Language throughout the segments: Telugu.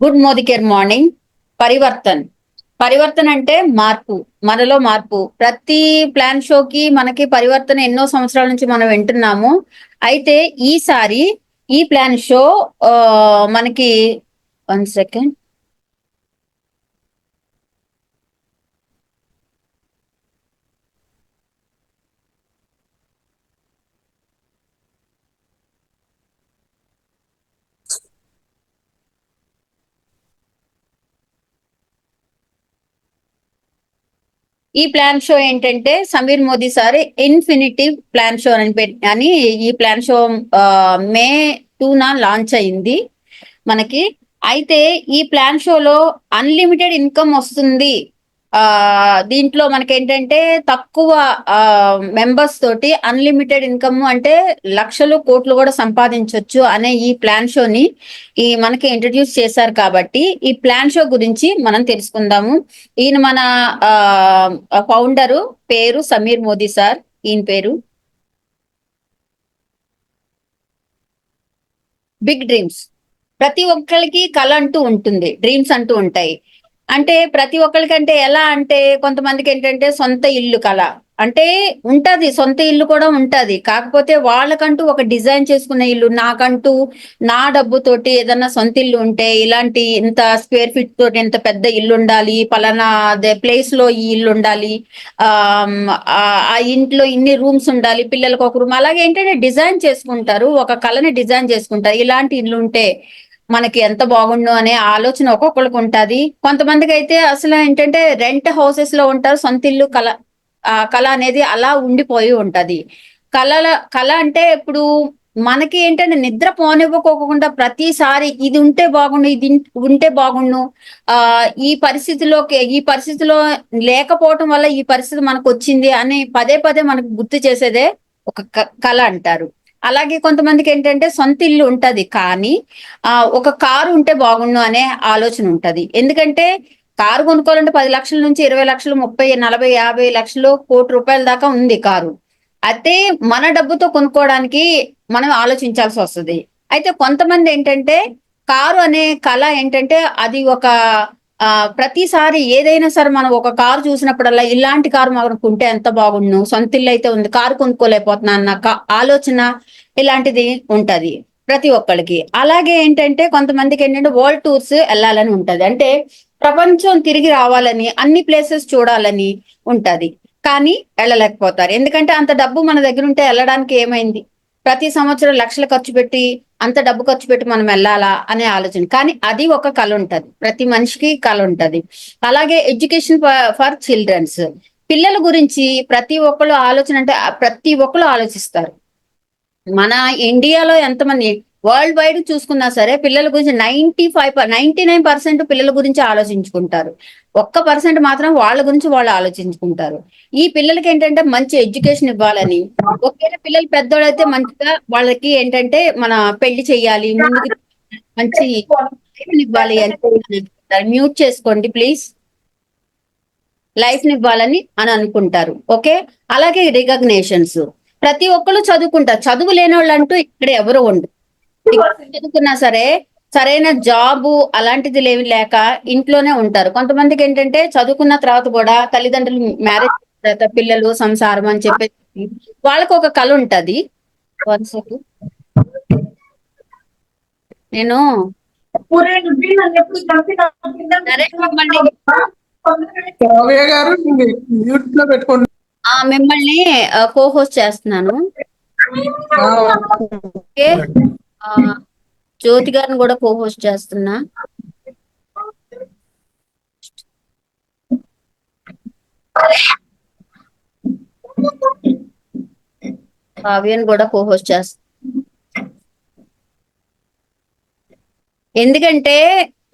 Good Modicare morning. పరివర్తన్ పరివర్తన అంటే మార్పు, మనలో మార్పు. ప్రతి ప్లాన్ షోకి మనకి పరివర్తన ఎన్నో సంవత్సరాల నుంచి మనం వింటున్నాము. అయితే ఈసారి ఈ ప్లాన్ షో మనకి 1 సెకండ్. ఈ ప్లాన్ షో ఏంటంటే Sameer Modi sir infinitive plan show అని ఈ ప్లాన్ షో మే 2న లాంచ్ అయింది మనకి. అయితే ఈ ప్లాన్ షోలో అన్లిమిటెడ్ ఇన్కమ్ వస్తుంది. దీంట్లో మనకి ఏంటంటే తక్కువ మెంబర్స్ తోటి అన్లిమిటెడ్ ఇన్కమ్ అంటే లక్షలు కోట్లు కూడా సంపాదించవచ్చు అనే ఈ ప్లాన్ షోని మనకి ఇంట్రడ్యూస్ చేశారు. కాబట్టి ఈ ప్లాన్ షో గురించి మనం తెలుసుకుందాము. ఈయన మన ఫౌండరు పేరు సమీర్ మోదీ సార్. ఈయన పేరు బిగ్ డ్రీమ్స్. ప్రతి ఒక్కరికి కళ అంటూ ఉంటుంది, డ్రీమ్స్ అంటూ ఉంటాయి. అంటే ప్రతి ఒక్కరికంటే ఎలా అంటే కొంతమందికి ఏంటంటే సొంత ఇల్లు కళ అంటే ఉంటది, సొంత ఇల్లు కూడా ఉంటది. కాకపోతే వాళ్ళకంటూ ఒక డిజైన్ చేసుకునే ఇల్లు, నాకంటూ నా డబ్బుతోటి ఏదన్నా సొంత ఇల్లు ఉంటే ఇలాంటి ఇంత స్క్వేర్ ఫీట్ తోటి ఇంత పెద్ద ఇల్లు ఉండాలి, పలానా ప్లేస్ లో ఈ ఇల్లు ఉండాలి, ఆ ఆ ఇంట్లో ఇన్ని రూమ్స్ ఉండాలి, పిల్లలకు ఒక రూమ్, అలాగే ఏంటంటే డిజైన్ చేసుకుంటారు, ఒక కళని డిజైన్ చేసుకుంటారు. ఇలాంటి ఇల్లు ఉంటే మనకి ఎంత బాగుండు అనే ఆలోచన ఒక్కొక్కరికి ఉంటది. కొంతమందికి అయితే అసలు ఏంటంటే రెంట్ హౌసెస్ లో ఉంటారు, సొంత ఇల్లు కళ అనేది అలా ఉండిపోయి ఉంటది. కళ అంటే ఇప్పుడు మనకి ఏంటంటే నిద్ర పోనివ్వకోకుండా ప్రతిసారి ఇది ఉంటే బాగుండు, ఇది ఉంటే బాగుండు, ఈ పరిస్థితిలో లేకపోవటం వల్ల ఈ పరిస్థితి మనకు వచ్చింది అని పదే పదే మనకు గుర్తు చేసేదే ఒక కళ అంటారు. అలాగే కొంతమందికి ఏంటంటే సొంత ఇల్లు ఉంటది, కానీ ఒక కారు ఉంటే బాగుండు అనే ఆలోచన ఉంటది. ఎందుకంటే కారు కొనుక్కోవాలంటే 10 లక్షల నుంచి 20 లక్షలు, 30, 40, 50 లక్షలు, ₹1,00,00,000 దాకా ఉంది కారు. అయితే మన డబ్బుతో కొనుక్కోవడానికి మనం ఆలోచించాల్సి వస్తుంది. అయితే కొంతమంది ఏంటంటే కారు అనే కళ ఏంటంటే అది ఒక ప్రతిసారి ఏదైనా సరే మనం ఒక కారు చూసినప్పుడల్లా ఇలాంటి కారు మనకు ఉంటే ఎంత బాగుండు, సొంత ఇల్లు అయితే ఉంది, కారు కొనుక్కోలేకపోతున్నా అన్న ఆలోచన ఇలాంటిది ఉంటది ప్రతి ఒక్కరికి. అలాగే ఏంటంటే కొంతమందికి ఏంటంటే వరల్డ్ టూర్స్ వెళ్ళాలని ఉంటది. అంటే ప్రపంచం తిరిగి రావాలని, అన్ని ప్లేసెస్ చూడాలని ఉంటది, కానీ వెళ్ళలేకపోతారు. ఎందుకంటే అంత డబ్బు మన దగ్గర ఉంటే వెళ్ళడానికి ఏమైంది? ప్రతి సంవత్సరం లక్షలు ఖర్చు పెట్టి, అంత డబ్బు ఖర్చు పెట్టి మనం వెళ్ళాలా అనే ఆలోచన. కానీ అది ఒక కళ ఉంటది, ప్రతి మనిషికి కళ ఉంటది. అలాగే ఎడ్యుకేషన్ ఫర్ చిల్డ్రన్స్, పిల్లల గురించి ప్రతి ఒక్కళ్ళు ఆలోచన అంటే ప్రతి ఒక్కళ్ళు ఆలోచిస్తారు. మన ఇండియాలో ఎంతమంది, వరల్డ్ వైడ్ చూసుకున్నా సరే పిల్లల గురించి 99% పిల్లల గురించి ఆలోచించుకుంటారు. 1% మాత్రం వాళ్ళ గురించి వాళ్ళు ఆలోచించుకుంటారు. ఈ పిల్లలకి ఏంటంటే మంచి ఎడ్యుకేషన్ ఇవ్వాలని, ఒకవేళ పిల్లలు పెద్దోళ్ళైతే మంచిగా వాళ్ళకి ఏంటంటే మన పెళ్లి చెయ్యాలి, ముందుకు మంచి ఇవ్వాలి అని మ్యూట్ చేసుకోండి ప్లీజ్. లైఫ్ ని ఇవ్వాలని అనుకుంటారు. ఓకే. అలాగే రికగ్నేషన్స్, ప్రతి ఒక్కరు చదువుకుంటారు. చదువు లేని వాళ్ళు అంటూ ఇక్కడ ఎవరు ఉండరు. చదువుకున్నా సరే సరైన జాబు అలాంటిది లేక ఇంట్లోనే ఉంటారు. కొంతమందికి ఏంటంటే చదువుకున్న తర్వాత కూడా తల్లిదండ్రులు మ్యారేజ్ తర్వాత పిల్లలు సంసారం అని చెప్పేసి వాళ్ళకు ఒక కళ ఉంటది. నేను సరే మిమ్మల్ని కోహోస్ట్ చేస్తున్నాను. ఓకే. జ్యోతి గారిని కూడా కోహోస్ట్ చేస్తున్నా. కావ్యని కూడా కోహోస్ట్ చేస్తున్నా. ఎందుకంటే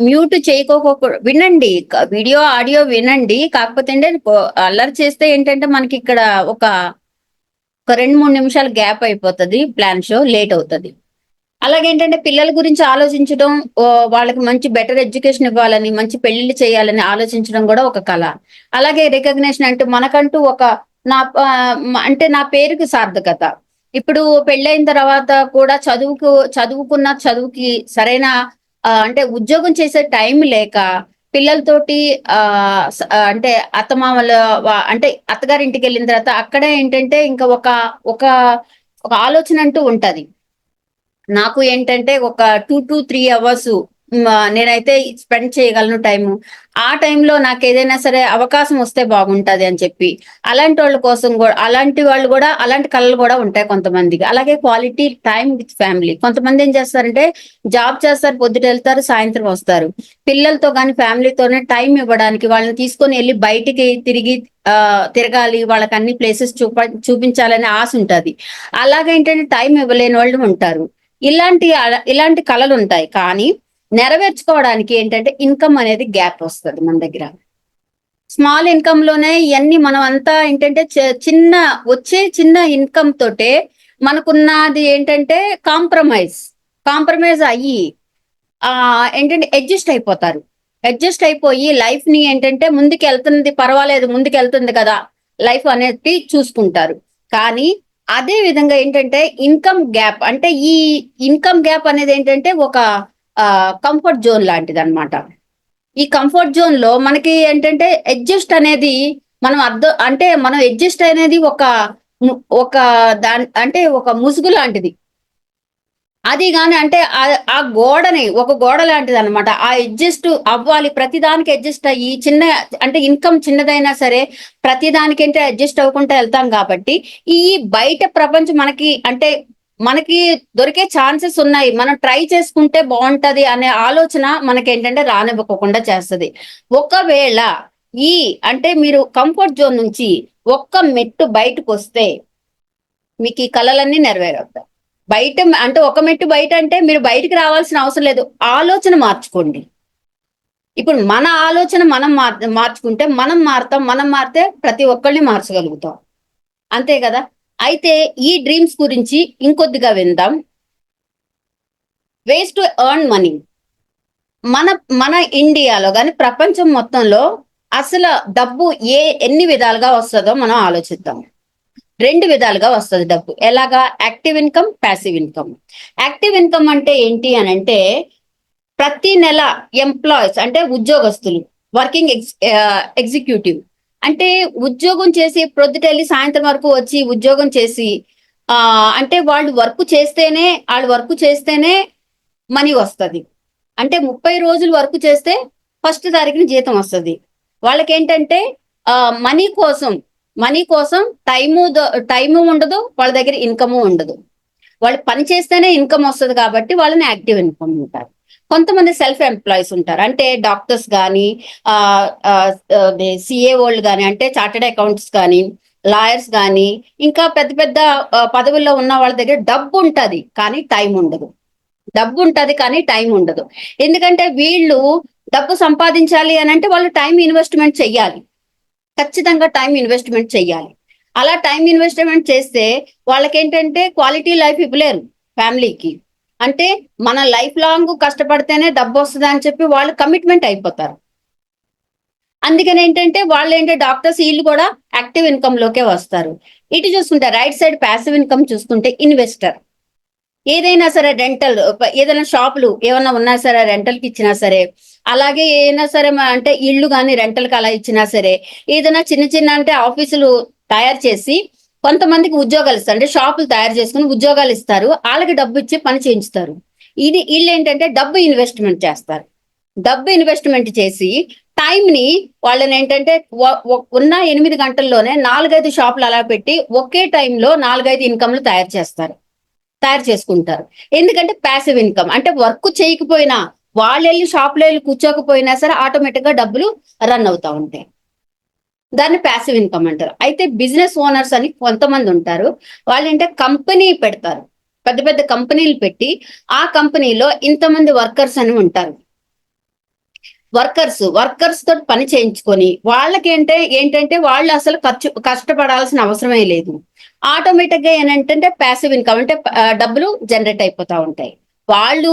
మ్యూట్ చేయకోకుండా వినండి, వీడియో ఆడియో వినండి. కాకపోతే ఏంటంటే అల్లరి చేస్తే ఏంటంటే మనకి ఇక్కడ ఒక 2-3 నిమిషాలు గ్యాప్ అయిపోతుంది, ప్లాన్ షో లేట్ అవుతుంది. అలాగేంటంటే పిల్లల గురించి ఆలోచించడం, వాళ్ళకి మంచి బెటర్ ఎడ్యుకేషన్ ఇవ్వాలని, మంచి పెళ్లిళ్ళు చేయాలని ఆలోచించడం కూడా ఒక కళ. అలాగే రికగ్నేషన్ అంటే మనకంటూ ఒక అంటే నా పేరుకి సార్థకత. ఇప్పుడు పెళ్ళైన తర్వాత కూడా చదువుకున్న చదువుకి సరైన అంటే ఉద్యోగం చేసే టైం లేక పిల్లలతోటి అంటే అత్తమామల అంటే అత్తగారింటికి వెళ్ళిన తర్వాత అక్కడే ఏంటంటే ఇంకా ఒక ఒక ఒక ఆలోచన అంటూ ఉంటది. నాకు ఏంటంటే ఒక 2 to 3 hours నేనైతే స్పెండ్ చేయగలను టైము. ఆ టైంలో నాకేదైనా సరే అవకాశం వస్తే బాగుంటది అని చెప్పి. అలాంటోళ్ళ కోసం అలాంటి వాళ్ళు గూడా అలాంటి కలలు గూడా ఉంటాయి కొంతమందికి. అలాగే క్వాలిటీ టైమ్ విత్ ఫ్యామిలీ. కొంతమంది ఏం చేస్తారంటే జాబ్ చేస్తారు, పొద్దుటెళ్తారు, సాయంత్రం వస్తారు. పిల్లలతో గాని, ఫ్యామిలీతోనే టైం ఇవ్వడానికి వాళ్ళని తీసుకొని ఎళ్లి బయటికి తిరగాలి. వాళ్ళకి అన్ని ప్లేసెస్ చూపించాలనే ఆశ ఉంటది. అలాగేంటంటే టైం ఇవ్వలేని వాళ్ళు ఉంటారు. ఇలాంటి కలలుంటాయి. కానీ నెరవేర్చుకోవడానికి ఏంటంటే ఇన్‌కమ్ అనేది గ్యాప్ వస్తది మన దగ్గర. స్మాల్ ఇన్‌కమ్ లోనే ఇయన్నీ మనం అంతా ఏంటంటే చిన్న ఇన్‌కమ్ తోటే మనకున్నది ఏంటంటే కాంప్రమైజ్. కాంప్రమైజ్ అయ్యి ఏంటంటే అడ్జస్ట్ అయిపోతారు. అడ్జస్ట్ అయిపోయి లైఫ్‌ని ఏంటంటే ముందుకెళ్తుంది పర్వాలేదు ముందుకెళ్తుంది కదా! లైఫ్ అనేది చూసుకుంటారు. కానీ అదే విధంగా ఏంటంటే ఇన్‌కమ్ గ్యాప్ అంటే ఈ ఇన్‌కమ్ గ్యాప్ అనేదేంటంటే ఒక కంఫర్ట్ జోన్ లాంటిదన్నమాట. ఈ కంఫర్ట్ జోన్‌లో మనకి ఏంటంటే అడ్జస్ట్ అనేది మనం అడ్జస్ట్ అనేది ము ఒక అంటే ఒక ముసుగు లాంటిది. అది గాని అంటే ఆ ఒక గోడ లాంటిదనమాట. ఆ అడ్జస్ట్ అవ్వాలి. ప్రతిదానికి అడ్జస్ట్ అయ్యి అంటే ఇన్‌కమ్ చిన్నదైనా సరే ప్రతిదానికంటే అడ్జస్ట్ అవ్వకుంటా ఎళ్తాం కాబట్టి, ఈ బయట ప్రపంచం మనకి దొరికే ఛాన్సెస్ ఉన్నాయి. మనం ట్రై చేసుకుంటే బావుంటది అనే ఆలోచన మనకేంటంటే రానివ్వకోకుండా చేస్తది. ఒకవేళ ఈ అంటే మీరు కంఫర్ట్ జోన్ నుంచి ఒక్క మెట్టు బయటకొస్తే మీకీ కలలన్నీ నెరవేరవుతాయి. అంటే ఒక మెట్టు బయటంటే మీరు బయటికి రావాల్సిన అవసరం లేదు. ఆలోచన మార్చుకోండి. ఇప్పుడు మన ఆలోచన మనం మార్చుకుంటే మనం మారతాం. మనం మారితే ప్రతి ఒక్కళ్ళని మార్చగలుగుతాం. అంతే గదా! అయితే ఈ డ్రీమ్స్ గురించి ఇంకొద్దిగా విందాం. Ways to earn money. మన మన ఇండియాలో గాని, ప్రపంచం మొత్తంలో అసల డబ్బు ఎన్ని విధాలుగా వస్తదో మనం ఆలోచిద్దాం. 2 విధాలుగా వస్తది డబ్బు. ఎలాగా? Active income, passive income. Active income అంటే ఏంటి అనంటే, ప్రతి నెల ఎంప్లాయీస్ అంటే ఉద్యోగస్తులు, వర్కింగ్ ఎగ్జిక్యూటివ్ అంటే ఉద్యోగం చేసి ప్రొద్దుటెళ్లి సాయంత్రం వరకు వచ్చి ఉద్యోగం చేసి అంటే ఆళ్ళు వర్క్ చేస్తేనే మనీ వస్తది. అంటే 30 రోజులు వర్క్ చేస్తే ఫస్ట్ తారీఖున జీతం వస్తది. వాళ్ళకేంటంటే మనీ కోసం మనీ కోసం టైము ఉండదు. వాళ్ళ దగ్గర ఇన్‌కము ఉండదు. వాళ్ళు పని చేస్తేనే ఇన్‌కమ్ వస్తది కాబట్టి వాళ్ళని యాక్టివ్ ఇన్‌కమ్ అంటారు. కొంతమంది సెల్ఫ్ ఎంప్లాయీస్ ఉంటారు. అంటే డాక్టర్స్ గాని, ఆహ్, ఆహ్, సీఏఓలు గాని అంటే చార్టర్డ్ అకౌంట్స్ గాని, లాయర్స్ గాని, ఇంకా పెద్ద పెద్ద పదవుల్లో ఉన్న వాళ్ళ దగ్గర డబ్బుంటది. కానీ టైం ఉండదు. డబ్బుంటది కానీ టైం ఉండదు. ఎందుకంటే వీళ్ళు డబ్బు సంపాదించాలి అనంటే వాళ్ళు టైమ్ ఇన్వెస్ట్‌మెంట్ చెయ్యాలి. ఖచ్చితంగా టైమ్ ఇన్వెస్ట్‌మెంట్ చెయ్యాలి. అలా టైమ్ ఇన్వెస్ట్‌మెంట్ చేస్తే వాళ్ళకేంటంటే క్వాలిటీ లైఫ్ ఇవ్వలేరు ఫ్యామిలీకి. అంటే మన లైఫ్ లాంగ్ కష్టపడితేనే డబ్బొస్తదని చెప్పి వాళ్ళు కమిట్మెంట్ అయిపోతారు. అందుకనేంటంటే డాక్టర్స్ ఈళ్ళు కూడా యాక్టివ్ ఇన్‌కమ్ లోకే వస్తారు. ఇటు చూసుకుంటే రైట్ సైడ్ పాసివ్ ఇన్‌కమ్ చూసుకుంటే ఇన్వెస్టర్. ఏదైనా సరే ఏదైనా షాపులు ఏమన్నా ఉన్నా సరే రెంటల్‌కి ఇచ్చినా సరే, అలాగే ఏదైనా సరే అంటే ఇల్లు గాని రెంటల్‌కి అలా ఇచ్చినా సరే, ఏదైనా చిన్న చిన్న అంటే ఆఫీసులు తయారు చేసి కొంతమందికి ఉద్యోగాలిస్తారు. అంటే షాపులు తయారు చేసుకొని ఉద్యోగాలిస్తారు. ఆళ్ళకి డబ్బిచ్చి పని చేయించుతారు. ఈళ్ళేంటంటే డబ్బు ఇన్వెస్ట్‌మెంట్ చేస్తారు. డబ్బు ఇన్వెస్ట్‌మెంట్ చేసి టైమ్‌ని వాళ్ళనేంటంటే ఉన్న 8 గంటల్లోనే 4, 5 షాపులు అలా పెట్టి ఒకే టైంలో 4, 5 ఇన్‌కమ్‌లు తయారు చేసుకుంటారు. ఎందుకంటే పాసివ్ ఇన్‌కమ్. అంటే వర్క్ చేయకపోయినా, వాళ్ళెళ్లి షాప్‌లో ఎళ్లి కూర్చోకపోయినా సరే ఆటోమేటిక్‌గా డబ్బులు రన్ అవుతా ఉంటాయి. దాన్ని పాసివ్ ఇన్‌కమ్ అంటారు. అయితే బిజినెస్ ఓనర్స్ అని కొంతమందుంటారు. కంపెనీ పెడతారు. పెద్ద పెద్ద కంపెనీలు పెట్టి, ఆ కంపెనీలో ఇంతమంది వర్కర్స్ అని ఉంటారు. వర్కర్స్ తోటి పని చేయించుకొని ఏంటంటే వాళ్ళు అసలు కష్టపడాల్సిన అవసరమే లేదు. ఆటోమేటిక్ గా ఏంటంటే పాసివ్ ఇన్‌కమ్ అంటే డబ్బులు జనరేట్ అయిపోతా ఉంటాయి. వాళ్ళు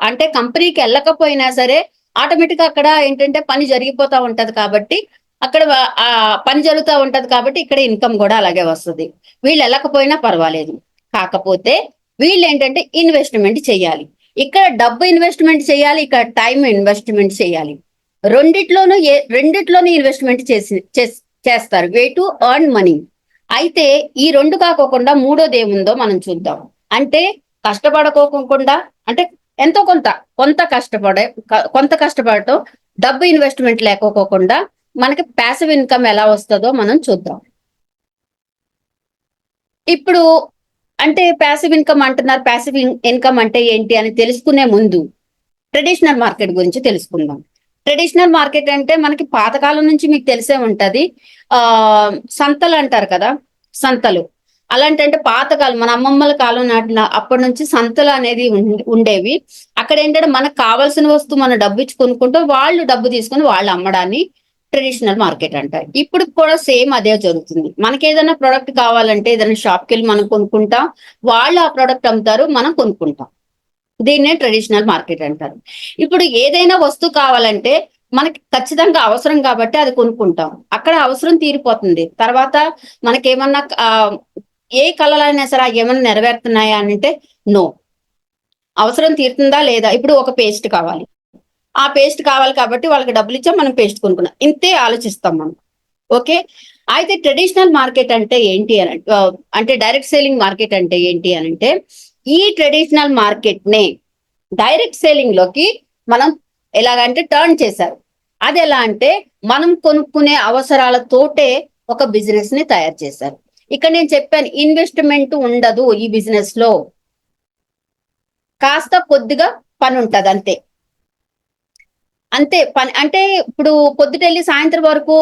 అంటే కంపెనీకి వెళ్ళకపోయినా సరే ఆటోమేటిక్ గా అక్కడ ఏంటంటే పని జరిగిపోతా ఉంటది కాబట్టి అక్కడ పని జరుగుతా ఉంటది కాబట్టి ఇక్కడ ఇన్‌కమ్ కూడా అలాగే వస్తది. వీళ్ళు వెళ్ళకపోయినా పర్వాలేదు. కాకపోతే వీళ్ళేంటంటే ఇన్వెస్ట్‌మెంట్ చెయ్యాలి. ఇక్కడ డబ్బు ఇన్వెస్ట్మెంట్ చేయాలి, ఇక్కడ టైం ఇన్వెస్ట్మెంట్ చేయాలి. రెండిట్లోనూ ఇన్వెస్ట్మెంట్ చేస్తారు, వే టు ఎర్న్ మనీ. అయితే ఈ రెండు కాకోకుండా మూడోది ఏముందో మనం చూద్దాం. అంటే కష్టపడకోకుండా, అంటే ఎంతో కొంత కష్టపడటం, డబ్బు ఇన్వెస్ట్మెంట్ లేకపోకుండా మనకి ప్యాసివ్ ఇన్కమ్ ఎలా వస్తుందో మనం చూద్దాం. ఇప్పుడు అంటే ప్యాసివ్ ఇన్కమ్ అంటున్నారు, ప్యాసివ్ ఇన్కమ్ అంటే ఏంటి అని తెలుసుకునే ముందు ట్రెడిషనల్ మార్కెట్ గురించి తెలుసుకుందాం. ట్రెడిషనల్ మార్కెట్ అంటే మనకి పాతకాలం నుంచి మీకు తెలిసే ఉంటది. సంతలు అంటారు కదా, సంతలు. అలాంటి అంటే పాతకాలం మన అమ్మమ్మల కాలం నాటిన అప్పటి నుంచి సంతలు అనేది ఉండేవి. అక్కడ ఏంటంటే మనకు కావాల్సిన వస్తువు మనం డబ్బు ఇచ్చి కొనుక్కుంటూ వాళ్ళు డబ్బు తీసుకుని వాళ్ళు అమ్మడాన్ని ట్రెడిషనల్ మార్కెట్ అంటారు. ఇప్పుడు కూడా సేమ్ అదే జరుగుతుంది. మనకి ఏదైనా ప్రోడక్ట్ కావాలంటే ఏదైనా షాప్కి వెళ్ళి మనం కొనుక్కుంటాం, వాళ్ళు ఆ ప్రోడక్ట్ అమ్ముతారు, మనం కొనుక్కుంటాం. దీన్నే ట్రెడిషనల్ మార్కెట్ అంటారు. ఇప్పుడు ఏదైనా వస్తువు కావాలంటే మనకి ఖచ్చితంగా అవసరం కాబట్టి అది కొనుక్కుంటాం, అక్కడ అవసరం తీరిపోతుంది. తర్వాత మనకేమన్నా ఏ కళలైనా సరే ఏమన్నా నెరవేరుతున్నాయా అని అంటే నో. అవసరం తీరుతుందా లేదా? ఇప్పుడు ఒక పేస్ట్ కావాలి, ఆ పేస్ట్ కావాలి కాబట్టి వాళ్ళకి డబ్బులు ఇచ్చాం, మనం పేస్ట్ కొనుక్కున్నాం, ఇంతే ఆలోచిస్తాం మనం. ఓకే. అయితే ట్రెడిషనల్ మార్కెట్ అంటే ఏంటి అని అంటే డైరెక్ట్ సేలింగ్ మార్కెట్ అంటే ఏంటి అని అంటే ఈ ట్రెడిషనల్ మార్కెట్ నే డైరెక్ట్ సేలింగ్ లోకి మనం ఎలాగంటే టర్న్ చేశారు. అది ఎలా అంటే మనం కొనుక్కునే అవసరాలతోటే ఒక బిజినెస్ ని తయారు చేశారు. ఇక్కడ నేను చెప్పాను, ఇన్వెస్ట్మెంట్ ఉండదు ఈ బిజినెస్ లో, కాస్త కొద్దిగా పని ఉంటది అంతే. అంతే పని అంటే ఇప్పుడు పొద్దుటెళ్ళి సాయంత్రం వరకు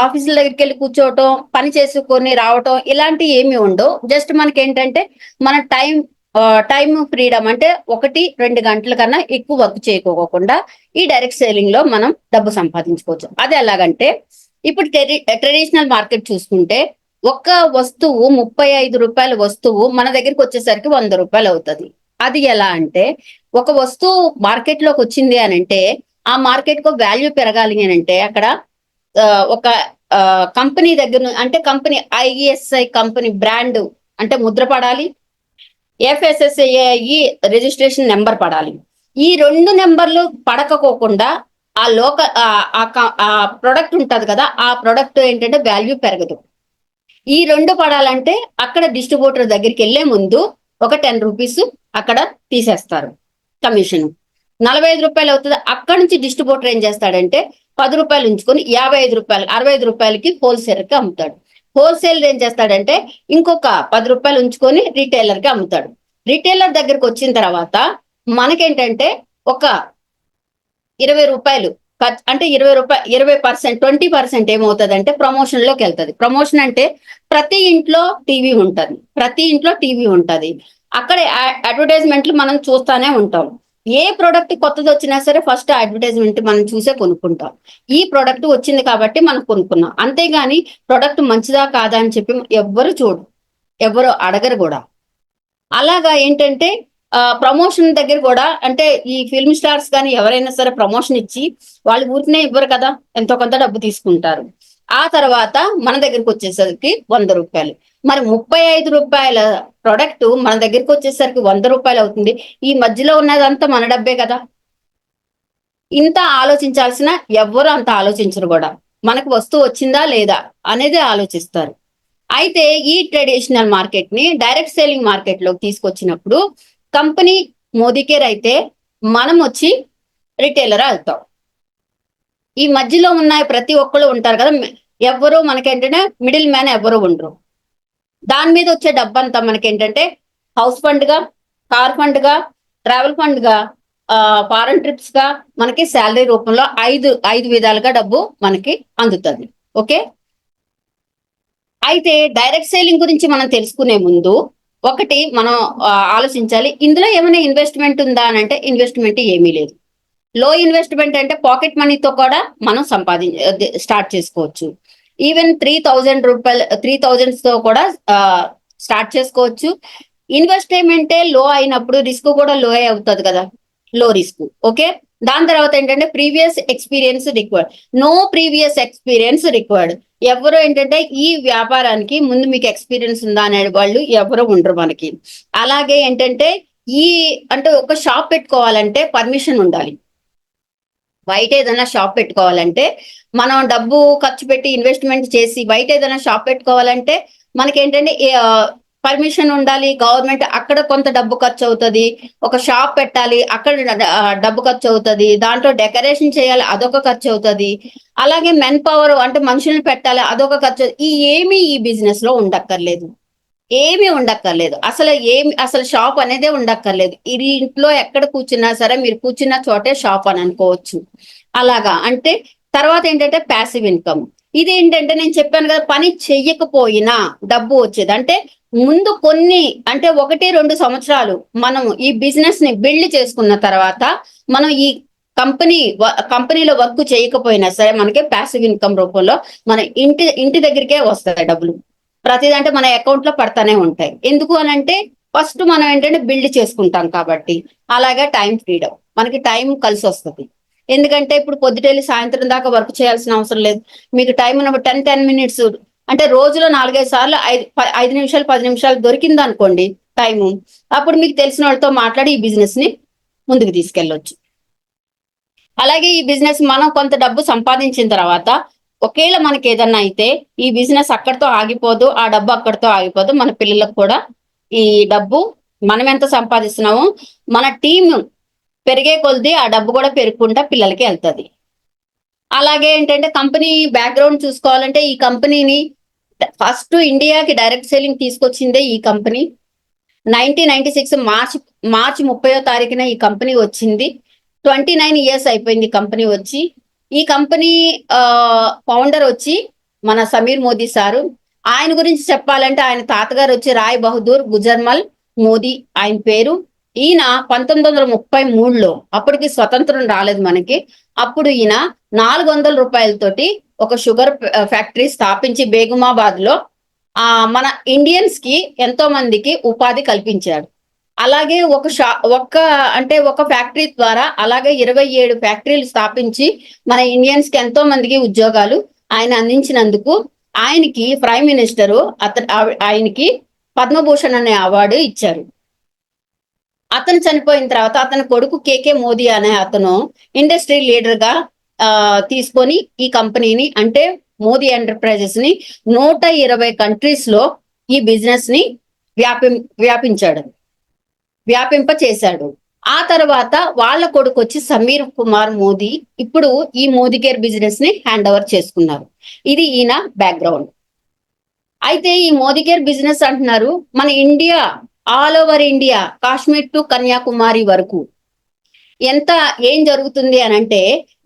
ఆఫీసుల దగ్గరికి వెళ్ళి కూర్చోవటం, పని చేసుకొని రావటం ఇలాంటివి ఏమి ఉండవు. జస్ట్ మనకి ఏంటంటే మన టైం ఫ్రీడమ్, అంటే 1-2 గంటల కన్నా ఎక్కువ వర్క్ చేయకోకుండా ఈ డైరెక్ట్ సేలింగ్ లో మనం డబ్బు సంపాదించుకోవచ్చు. అది ఎలాగంటే ఇప్పుడు ట్రెడిషనల్ మార్కెట్ చూసుకుంటే ఒక్క వస్తువు 35 రూపాయల వస్తువు మన దగ్గరికి వచ్చేసరికి 100 రూపాయలు అవుతుంది. అది ఎలా అంటే ఒక వస్తువు మార్కెట్ లోకి వచ్చింది అని అంటే ఆ మార్కెట్ కు వాల్యూ పెరగాలి అని అంటే అక్కడ ఒక కంపెనీ దగ్గర అంటే కంపెనీ ISI కంపెనీ బ్రాండ్ అంటే ముద్ర పడాలి, FSSAI రిజిస్ట్రేషన్ నెంబర్ పడాలి. ఈ 2 నెంబర్లు పడకపోకుండా ఆ ప్రొడక్ట్ ఉంటది కదా, ఆ ప్రొడక్ట్ ఏంటంటే వాల్యూ పెరగదు. ఈ 2 పడాలంటే అక్కడ డిస్ట్రిబ్యూటర్ దగ్గరికి వెళ్లే ముందు ఒక 10 రూపీస్ అక్కడ తీసేస్తారు కమిషన్, 45 రూపాయలు అవుతుంది. అక్కడ నుంచి డిస్ట్రిబ్యూటర్ ఏం చేస్తాడంటే 10 రూపాయలు ఉంచుకొని 55 రూపాయలు 65 రూపాయలకి హోల్సేలర్ కి అమ్ముతాడు. హోల్సేలర్ ఏం చేస్తాడంటే ఇంకొక 10 రూపాయలు ఉంచుకొని రీటైలర్ కి అమ్ముతాడు. రీటైలర్ దగ్గరకు వచ్చిన తర్వాత మనకేంటంటే ఒక 20 రూపాయలు అంటే 20% 20% ఏమవుతుంది అంటే ప్రమోషన్ లోకి వెళ్తుంది. ప్రమోషన్ అంటే ప్రతి ఇంట్లో టీవీ ఉంటది, అక్కడ అడ్వర్టైజ్మెంట్లు మనం చూస్తానే ఉంటాం. ఏ ప్రోడక్ట్ కొత్తది వచ్చినా సరే ఫస్ట్ అడ్వర్టైజ్మెంట్ మనం చూసే కొనుక్కుంటాం. ఈ ప్రోడక్ట్ వచ్చింది కాబట్టి మనం కొనుక్కున్నాం, అంతేగాని ప్రోడక్ట్ మంచిదా కాదా అని చెప్పి ఎవరు అడగరు కూడా. అలాగా ఏంటంటే ప్రమోషన్ దగ్గర కూడా అంటే ఈ ఫిల్మ్ స్టార్స్ కానీ ఎవరైనా సరే ప్రమోషన్ ఇచ్చి వాళ్ళు ఊరికనే ఇవ్వరు కదా, ఎంతో కొంత డబ్బు తీసుకుంటారు. ఆ తర్వాత మన దగ్గరికి వచ్చేసరికి 100 రూపాయలు. మరి 35 రూపాయల ప్రొడక్ట్ మన దగ్గరికి వచ్చేసరికి 100 రూపాయలు అవుతుంది. ఈ మధ్యలో ఉన్నదంతా మన డబ్బే కదా. ఇంత ఆలోచించాల్సిన ఎవ్వరు అంత ఆలోచించరు కూడా, మనకు వస్తువు వచ్చిందా లేదా అనేది ఆలోచిస్తారు. అయితే ఈ ట్రెడిషనల్ మార్కెట్ ని డైరెక్ట్ సేలింగ్ మార్కెట్ లోకి తీసుకొచ్చినప్పుడు కంపెనీ మోదీకేర్ అయితే మనం వచ్చి రిటైలర్ అవుతాం. ఈ మధ్యలో ఉన్న ప్రతి ఒక్కళ్ళు ఉంటారు కదా, ఎవ్వరు మనకేంటంటే మిడిల్ మ్యాన్ ఎవ్వరు ఉండరు. దాని మీద వచ్చే డబ్బు అంతా మనకేంటంటే హౌస్ ఫండ్ గా, కార్ ఫండ్ గా, ట్రావెల్ ఫండ్ గా, ఫారెన్ ట్రిప్స్ గా మనకి శాలరీ రూపంలో ఐదు విధాలుగా డబ్బు మనకి అందుతుంది. ఓకే. అయితే డైరెక్ట్ సేలింగ్ గురించి మనం తెలుసుకునే ముందు ఒకటి మనం ఆలోచించాలి, ఇందులో ఏమైనా ఇన్వెస్ట్మెంట్ ఉందా అని అంటే ఇన్వెస్ట్మెంట్ ఏమీ లేదు. లో ఇన్వెస్ట్మెంట్ అంటే పాకెట్ మనీతో కూడా మనం స్టార్ట్ చేసుకోవచ్చు. ఈవెన్ 3000 రూపాయలు 3000 తో కూడా స్టార్ట్ చేసుకోవచ్చు. ఇన్వెస్ట్మెంటే లో అయినప్పుడు రిస్క్ కూడా లో అవుతుంది కదా, లో రిస్క్. ఓకే. దాని తర్వాత ఏంటంటే previous experience required, no previous experience required. ఎవరు ఏంటంటే ఈ వ్యాపారానికి ముందు మీకు ఎక్స్పీరియన్స్ ఉందా అనే వాళ్ళు ఎవరు ఉండరు మనకి. అలాగే ఏంటంటే ఈ అంటే ఒక షాప్ పెట్టుకోవాలంటే పర్మిషన్ ఉండాలి. బయట ఏదైనా షాప్ పెట్టుకోవాలంటే మనం డబ్బు ఖర్చు పెట్టి ఇన్వెస్ట్మెంట్ చేసి బయట ఏదైనా షాప్ పెట్టుకోవాలంటే మనకేంటంటే పర్మిషన్ ఉండాలి. గవర్నమెంట్ అక్కడ కొంత డబ్బు ఖర్చు అవుతుంది. ఒక షాప్ పెట్టాలి, అక్కడ డబ్బు ఖర్చు అవుతుంది. దాంట్లో డెకరేషన్ చేయాలి, అదొక ఖర్చు అవుతుంది. అలాగే మెన్ పవర్ అంటే మనుషుల్ని పెట్టాలి, అదొక ఖర్చు. ఏమీ ఈ బిజినెస్ లో ఉండక్కర్లేదు. ఏమీ ఉండక్కర్లేదు. అసలు షాప్ అనేదే ఉండక్కర్లేదు. ఇది ఇంట్లో ఎక్కడ కూర్చున్నా సరే మీరు కూర్చున్న చోటే షాప్ అని అనుకోవచ్చు. అలాగా అంటే తర్వాత ఏంటంటే ప్యాసివ్ ఇన్కమ్. ఇది ఏంటంటే నేను చెప్పాను కదా, పని చెయ్యకపోయినా డబ్బు వచ్చేది. అంటే ముందు కొన్ని అంటే 1-2 సంవత్సరాలు మనం ఈ బిజినెస్ ని బిల్డ్ చేసుకున్న తర్వాత మనం ఈ కంపెనీలో వర్క్ చేయకపోయినా సరే మనకి ప్యాసివ్ ఇన్కమ్ రూపంలో మన ఇంటి దగ్గరికే వస్తాయి డబ్బులు. ప్రతిదంటే మన అకౌంట్ లో పడతానే ఉంటాయి. ఎందుకు అని అంటే ఫస్ట్ మనం ఏంటంటే బిల్డ్ చేసుకుంటాం కాబట్టి. అలాగే టైం ఫ్రీడమ్, మనకి టైం కలిసి వస్తుంది. ఎందుకంటే ఇప్పుడు పొద్దుటెళ్ళి సాయంత్రం దాకా వర్క్ చేయాల్సిన అవసరం లేదు. మీకు టైం ఉన్నప్పుడు 10 మినిట్స్ అంటే రోజులో 4-5 సార్లు 5 నిమిషాలు 10 నిమిషాలు దొరికింది అనుకోండి టైము, అప్పుడు మీకు తెలిసిన వాళ్ళతో మాట్లాడి ఈ బిజినెస్ ని ముందుకు తీసుకెళ్ళొచ్చు. అలాగే ఈ బిజినెస్ మనం కొంత డబ్బు సంపాదించిన తర్వాత ఒకేలా మనకి ఏదన్నా అయితే ఈ బిజినెస్ అక్కడితో ఆగిపోదు, ఆ డబ్బు అక్కడితో ఆగిపోదు. మన పిల్లలకు కూడా ఈ డబ్బు మనం ఎంత సంపాదిస్తున్నామో మన టీం పెరిగే కొలది ఆ డబ్బు కూడా పెరుగుకుంటా పిల్లలకి వెళ్తుంది. అలాగే ఏంటంటే కంపెనీ బ్యాక్గ్రౌండ్ చూసుకోవాలంటే ఈ కంపెనీని ఫస్ట్ ఇండియాకి డైరెక్ట్ సెల్లింగ్ తీసుకొచ్చిందే ఈ కంపెనీ. 1996 మార్చి 30వ తారీఖున ఈ కంపెనీ వచ్చింది. 29 ఇయర్స్ అయిపోయింది కంపెనీ వచ్చి. ఈ కంపెనీ ఫౌండర్ వచ్చి మన సమీర్ మోదీ సారు. ఆయన గురించి చెప్పాలంటే ఆయన తాతగారు వచ్చి రాయ్ బహదూర్ గుజర్మల్ మోదీ ఆయన పేరు. ఈయన 1933లో, అప్పటికి స్వతంత్రం రాలేదు మనకి, అప్పుడు ఈయన 400 రూపాయలతోటి ఒక షుగర్ ఫ్యాక్టరీ స్థాపించి బేగుమాబాద్ లో మన ఇండియన్స్ కి ఎంతో మందికి ఉపాధి కల్పించాడు. అలాగే ఒక ఫ్యాక్టరీ ద్వారా అలాగే 27 ఫ్యాక్టరీలు స్థాపించి మన ఇండియన్స్ కి ఎంతో మందికి ఉద్యోగాలు ఆయన అందించినందుకు ఆయనకి ప్రైమ్ మినిస్టరు ఆయనకి పద్మభూషణ్ అనే అవార్డు ఇచ్చారు. అతను చనిపోయిన తర్వాత అతని కొడుకు కేకే మోదీ అనే అతను ఇండస్ట్రీ లీడర్ గా తీసుకొని ఈ కంపెనీని అంటే మోదీ ఎంటర్ప్రైజెస్ ని 120 కంట్రీస్ లో ఈ బిజినెస్ ని వ్యాపింప చేశాడు. ఆ తర్వాత వాళ్ళ కొడుకు వచ్చి సమీర్ కుమార్ మోదీ ఇప్పుడు ఈ మోదీ కేర్ బిజినెస్ ని హ్యాండ్ ఓవర్ చేసుకున్నారు. ఇది ఈయన బ్యాక్గ్రౌండ్. అయితే ఈ మోదీ కేర్ బిజినెస్ అంటున్నారు మన India all over India Kashmir to Kanyakumari వరకు ఏం జరుగుతుంది అని అంటే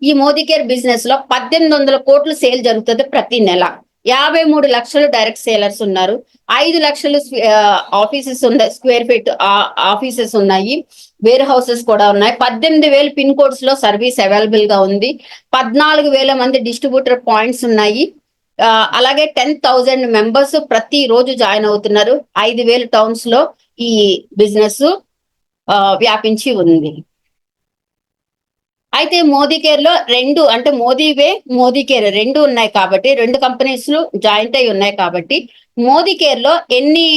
ఈ మోదీ కేర్ బిజినెస్ లో 1800 కోట్లు సేల్ జరుగుతుంది ప్రతి నెల. 53 లక్షలు డైరెక్ట్ సేలర్స్ ఉన్నారు. 5 లక్షలు ఆఫీసెస్ ఉన్నాయి, స్క్వేర్ ఫీట్ ఆఫీసెస్ ఉన్నాయి, వేర్ హౌసెస్ కూడా ఉన్నాయి. 18,000 పిన్ కోడ్స్ లో సర్వీస్ అవైలబుల్ గా ఉంది. 14,000 మంది డిస్ట్రిబ్యూటర్ పాయింట్స్ ఉన్నాయి. అలాగే 10,000 మెంబర్స్ ప్రతి రోజు జాయిన్ అవుతున్నారు. 5,000 టౌన్స్ లో ఈ బిజినెస్ వ్యాపించి ఉంది. అయితే మోదీ కేర్ లో రెండు అంటే మోదీ కేర్ రెండు ఉన్నాయి కాబట్టి, 2 కంపెనీస్ జాయింట్ అయి ఉన్నాయి కాబట్టి మోదీ కేర్ లో ఎన్ని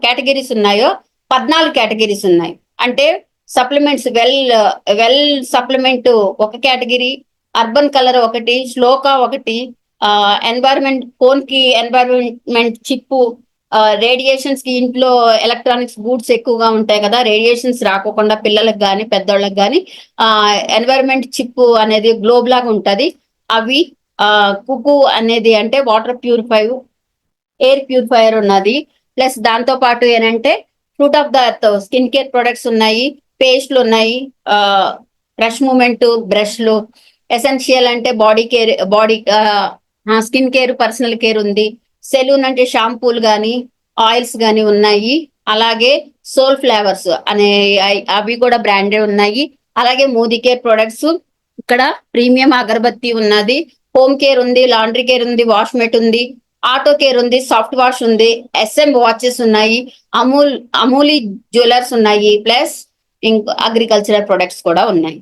కేటగిరీస్ ఉన్నాయో 14 కేటగిరీస్ ఉన్నాయి. అంటే సప్లిమెంట్స్ వెల్ సప్లిమెంట్ ఒక కేటగిరీ, అర్బన్ కలర్ ఒకటి, శ్లోక ఒకటి, ఎన్వైరన్మెంట్ ఫోన్ కి ఎన్వైరన్మెంట్ చిప్పు, రేడియేషన్స్ కి ఇంట్లో ఎలక్ట్రానిక్స్ గూడ్స్ ఎక్కువగా ఉంటాయి కదా, రేడియేషన్స్ రాకోకుండా పిల్లలకు కానీ పెద్దోళ్ళకి కానీ ఎన్వైరన్మెంట్ చిప్ అనేది గ్లోబ్ లాగా ఉంటది. అవి కుకు అనేది అంటే వాటర్ ప్యూరిఫైర్, ఎయిర్ ప్యూరిఫైయర్ ఉన్నది. ప్లస్ దాంతో పాటు ఏంటంటే fruit of the earth skin care products ఉన్నాయి, పేస్ట్లు ఉన్నాయి, బ్రష్ మూమెంట్ బ్రష్లు, ఎసెన్షియల్ అంటే body skin care personal care ఉంది, సెలూన్ అంటే షాంపూలు కానీ ఆయిల్స్ కానీ ఉన్నాయి. అలాగే సోల్ ఫ్లేవర్స్ అనే అవి కూడా బ్రాండెడ్ ఉన్నాయి. అలాగే మోదీ కేర్ ప్రొడక్ట్స్, ఇక్కడ ప్రీమియం అగరబత్తి ఉన్నది, హోమ్ కేర్ ఉంది, లాండ్రీ కేర్ ఉంది, వాష్ మెట్ ఉంది, ఆటో కేర్ ఉంది, సాఫ్ట్ వాష్ ఉంది, SM వాచెస్ ఉన్నాయి, అమూలి జ్యువెలర్స్ ఉన్నాయి, ప్లస్ ఇంకా అగ్రికల్చరల్ ప్రొడక్ట్స్ కూడా ఉన్నాయి.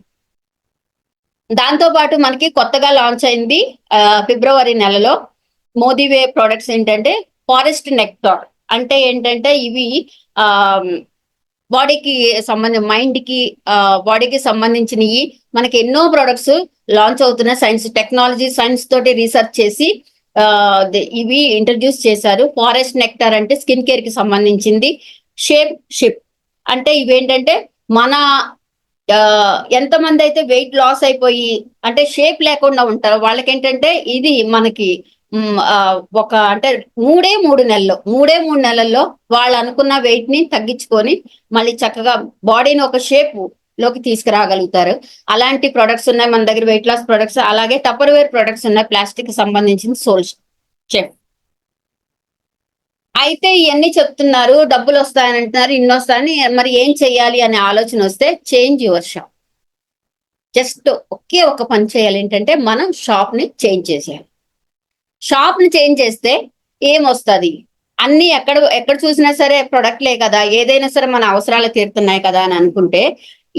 దాంతో పాటు మనకి కొత్తగా లాంచ్ అయింది ఫిబ్రవరి నెలలో మోదీ వే ప్రొడక్ట్స్ ఏంటంటే ఫారెస్ట్ నెక్టార్. అంటే ఏంటంటే ఇవి బాడీకి మైండ్ కి బాడీకి సంబంధించినవి మనకి ఎన్నో ప్రొడక్ట్స్ లాంచ్ అవుతున్నాయి. టెక్నాలజీ సైన్స్ తోటి రీసెర్చ్ చేసి ఇవి ఇంట్రడ్యూస్ చేశారు. ఫారెస్ట్ నెక్టర్ అంటే స్కిన్ కేర్ కి సంబంధించింది. షేప్ షిప్ అంటే ఇవేంటంటే మన ఎంతమంది అయితే వెయిట్ లాస్ అయిపోయి అంటే షేప్ లేకుండా ఉంటారో వాళ్ళకి ఏంటంటే ఇది మనకి ఒక అంటే మూడే మూడు నెలల్లో వాళ్ళు అనుకున్న వెయిట్ ని తగ్గించుకొని మళ్ళీ చక్కగా బాడీని ఒక షేప్ లోకి తీసుకురాగలుగుతారు. అలాంటి ప్రొడక్ట్స్ ఉన్నాయి మన దగ్గర, వెయిట్ లాస్ ప్రొడక్ట్స్. అలాగే టప్పర్ వేర్ ప్రొడక్ట్స్ ఉన్నాయి, ప్లాస్టిక్ కి సంబంధించిన సోల్ షేప్. అయితే ఇవన్నీ చెప్తున్నారు, డబ్బులు వస్తాయని అంటున్నారు, ఇన్ని వస్తాయని. మరి ఏం చెయ్యాలి అనే ఆలోచన వస్తే చేంజ్ యువర్ షాప్. జస్ట్ ఒకే ఒక పని చేయాలి, ఏంటంటే మనం షాప్ ని చేంజ్ చేసేయాలి. షాప్ ని చేంజ్ చేస్తే ఏమొస్తుంది? అన్ని ఎక్కడ చూసినా సరే ప్రొడక్ట్లే కదా, ఏదైనా సరే మన అవసరాలు తీరుతున్నాయి కదా అని అనుకుంటే,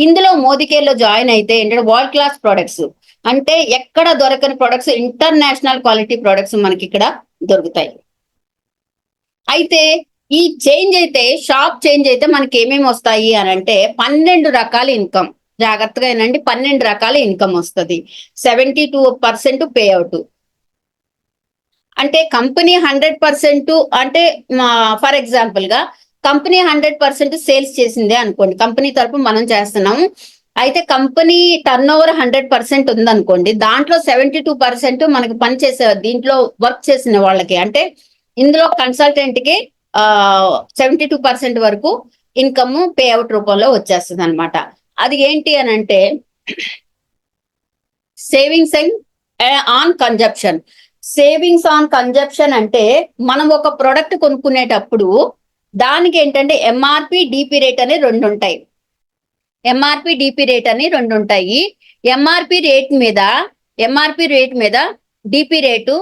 ఇందులో మోదికేర్లో జాయిన్ అయితే ఏంటంటే వరల్డ్ క్లాస్ ప్రొడక్ట్స్ అంటే ఎక్కడ దొరకని ప్రొడక్ట్స్, ఇంటర్నేషనల్ క్వాలిటీ ప్రొడక్ట్స్ మనకి ఇక్కడ దొరుకుతాయి. అయితే ఈ చేంజ్ అయితే, షాప్ చేంజ్ అయితే మనకి ఏమేమి వస్తాయి అని అంటే 12 రకాల ఇన్కమ్. జాగ్రత్తగా ఏనండి, 12 రకాల ఇన్కమ్ వస్తుంది. 72% పే అవుట్. అంటే కంపెనీ 100% అంటే ఫర్ ఎగ్జాంపుల్ గా కంపెనీ 100% సేల్స్ చేసిందే అనుకోండి, కంపెనీ తరపు మనం చేస్తున్నాము. అయితే కంపెనీ టర్న్ ఓవర్ 100% ఉందనుకోండి, దాంట్లో 72% మనకి పనిచేసే దీంట్లో వర్క్ చేసిన వాళ్ళకి అంటే ఇందులో కన్సల్టెంట్ కి 72% వరకు ఇన్కమ్ పే అవుట్ రూపంలో వచ్చేస్తుంది అనమాట. అది ఏంటి అని అంటే savings on consumption. Savings on consumption అంటే మనం ఒక ప్రొడక్ట్ కొనుక్కునేటప్పుడు దానికి ఏంటంటే ఎంఆర్పి డిపి రేట్ అని రెండు ఉంటాయి. ఎంఆర్పి డిపి రేట్ అని రెండు ఉంటాయి. ఎంఆర్పి రేట్ మీద డిపి రేటు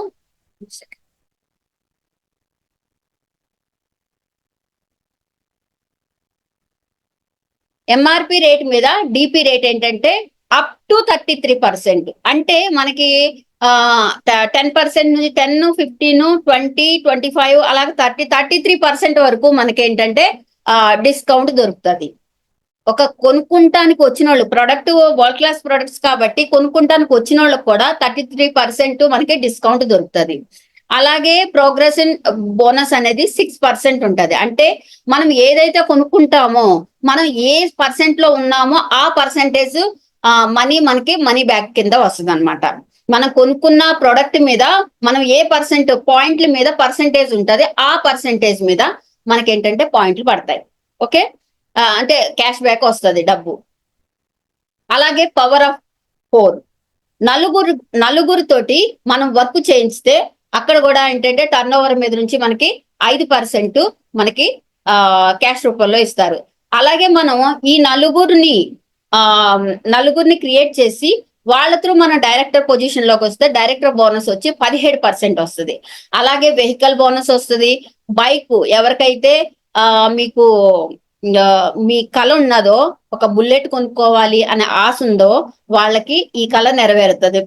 ఎంఆర్పి రేట్ మీద డిపి రేట్ ఏంటంటే అప్ టు 33%. అంటే మనకి 10% నుంచి 10, 15, 20, 25 అలాగే 33% వరకు మనకి ఏంటంటే డిస్కౌంట్ దొరుకుతుంది. ఒక కొనుక్కుంటానికి వచ్చిన వాళ్ళు, ప్రొడక్ట్ వరల్డ్ క్లాస్ ప్రొడక్ట్స్ కాబట్టి కొనుక్కుంటానికి వచ్చిన వాళ్ళకి కూడా 33% మనకి డిస్కౌంట్ దొరుకుతుంది. అలాగే ప్రోగ్రెస్ ఇన్ బోనస్ అనేది 6% ఉంటది. అంటే మనం ఏదైతే కొనుక్కుంటామో, మనం ఏ పర్సెంట్ లో ఉన్నామో ఆ పర్సెంటేజ్ మనకి మనీ బ్యాక్ కింద వస్తుంది అనమాట. మనం కొనుక్కున్న ప్రొడక్ట్ మీద మనం ఏ పాయింట్ల మీద పర్సెంటేజ్ ఉంటుంది, ఆ పర్సెంటేజ్ మీద మనకి ఏంటంటే పాయింట్లు పడతాయి. ఓకే, అంటే క్యాష్ బ్యాక్ వస్తుంది, డబ్బు. అలాగే పవర్ ఆఫ్ 4. నలుగురితోటి మనం వర్క్ చేయిస్తే అక్కడ కూడా ఏంటంటే టర్న్ ఓవర్ మీద నుంచి మనకి 5% మనకి క్యాష్ రూపంలో ఇస్తారు. అలాగే మనం ఈ నలుగురిని క్రియేట్ చేసి వాళ్ళ త్రూ మన డైరెక్టర్ పొజిషన్ లోకి వస్తే డైరెక్టర్ బోనస్ వచ్చి 17% వస్తుంది. అలాగే వెహికల్ బోనస్ వస్తుంది. బైక్ ఎవరికైతే మీకు మీ కళ ఉన్నదో, ఒక బుల్లెట్ కొనుక్కోవాలి అనే ఆశ ఉందో వాళ్ళకి ఈ కళ నెరవేరుతుంది.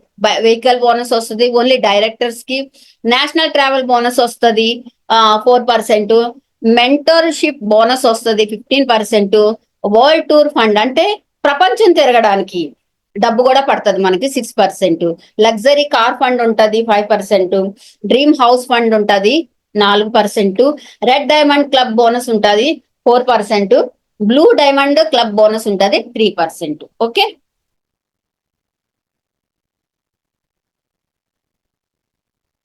వెహికల్ బోనస్ వస్తుంది ఓన్లీ డైరెక్టర్స్ కి. నేషనల్ ట్రావెల్ బోనస్ వస్తుంది 4%. మెంటర్షిప్ బోనస్ వస్తుంది 15%. వరల్డ్ టూర్ ఫండ్ అంటే ప్రపంచం తిరగడానికి డబ్బు కూడా పడుతుంది మనకి 6%. లగ్జరీ కార్ ఫండ్ ఉంటది 5%. డ్రీమ్ హౌస్ ఫండ్ ఉంటది 4%. రెడ్ డైమండ్ క్లబ్ బోనస్ ఉంటది 4%. బ్లూ డైమండ్ క్లబ్ బోనస్ ఉంటది 3%. ఓకే,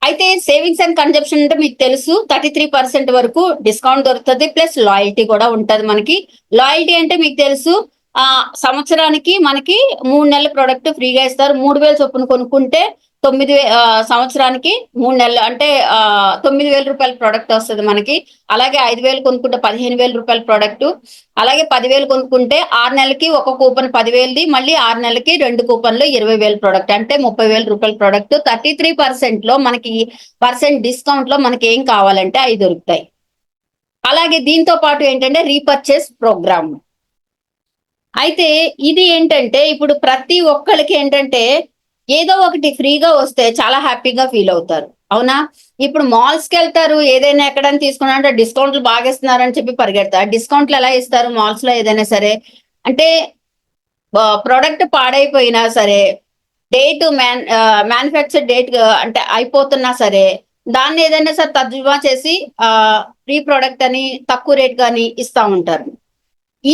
అయితే సేవింగ్స్ అండ్ కన్జంప్షన్ అంటే మీకు తెలుసు 33% వరకు డిస్కౌంట్ దొరుకుతుంది. ప్లస్ లాయల్టీ కూడా ఉంటది మనకి. లాయల్టీ అంటే మీకు తెలుసు, సంవత్సరానికి మనకి 3 నెలల ప్రొడక్ట్ ఫ్రీగా ఇస్తారు. 3,000 చొప్పున కొనుక్కుంటే 9 సంవత్సరానికి 3 నెలలు అంటే 9,000 రూపాయల ప్రొడక్ట్ వస్తుంది మనకి. అలాగే 5,000 కొనుక్కుంటే 15,000 రూపాయల ప్రొడక్ట్. అలాగే 10,000 కొనుక్కుంటే 6 నెలలకి ఒక కూపన్ 10,000ది, మళ్ళీ 6 నెలలకి 2 కూపన్లు 20,000 ప్రొడక్ట్ అంటే 30,000 రూపాయల ప్రొడక్ట్. 33% లో మనకి డిస్కౌంట్ లో మనకి ఏం కావాలంటే అవి దొరుకుతాయి. అలాగే దీంతో పాటు ఏంటంటే రీపర్చేస్ ప్రోగ్రామ్. అయితే ఇది ఏంటంటే ఇప్పుడు ప్రతి ఒక్కరికి ఏంటంటే ఏదో ఒకటి ఫ్రీగా వస్తే చాలా హ్యాపీగా ఫీల్ అవుతారు, అవునా? ఇప్పుడు మాల్స్ కి వెళ్తారు, ఏదైనా ఎక్కడైనా తీసుకున్నారంటే డిస్కౌంట్లు బాగా ఇస్తున్నారని చెప్పి పరిగెడతారు. డిస్కౌంట్లు ఎలా ఇస్తారు మాల్స్ లో ఏదైనా సరే అంటే ప్రోడక్ట్ పాడైపోయినా సరే, డేట్ మ్యానుఫ్యాక్చర్ డేట్ అంటే అయిపోతున్నా సరే దాన్ని ఏదైనా సరే తర్జుమా చేసి ఆ ఫ్రీ ప్రోడక్ట్ అని తక్కువ రేట్ గాని ఇస్తా ఉంటారు.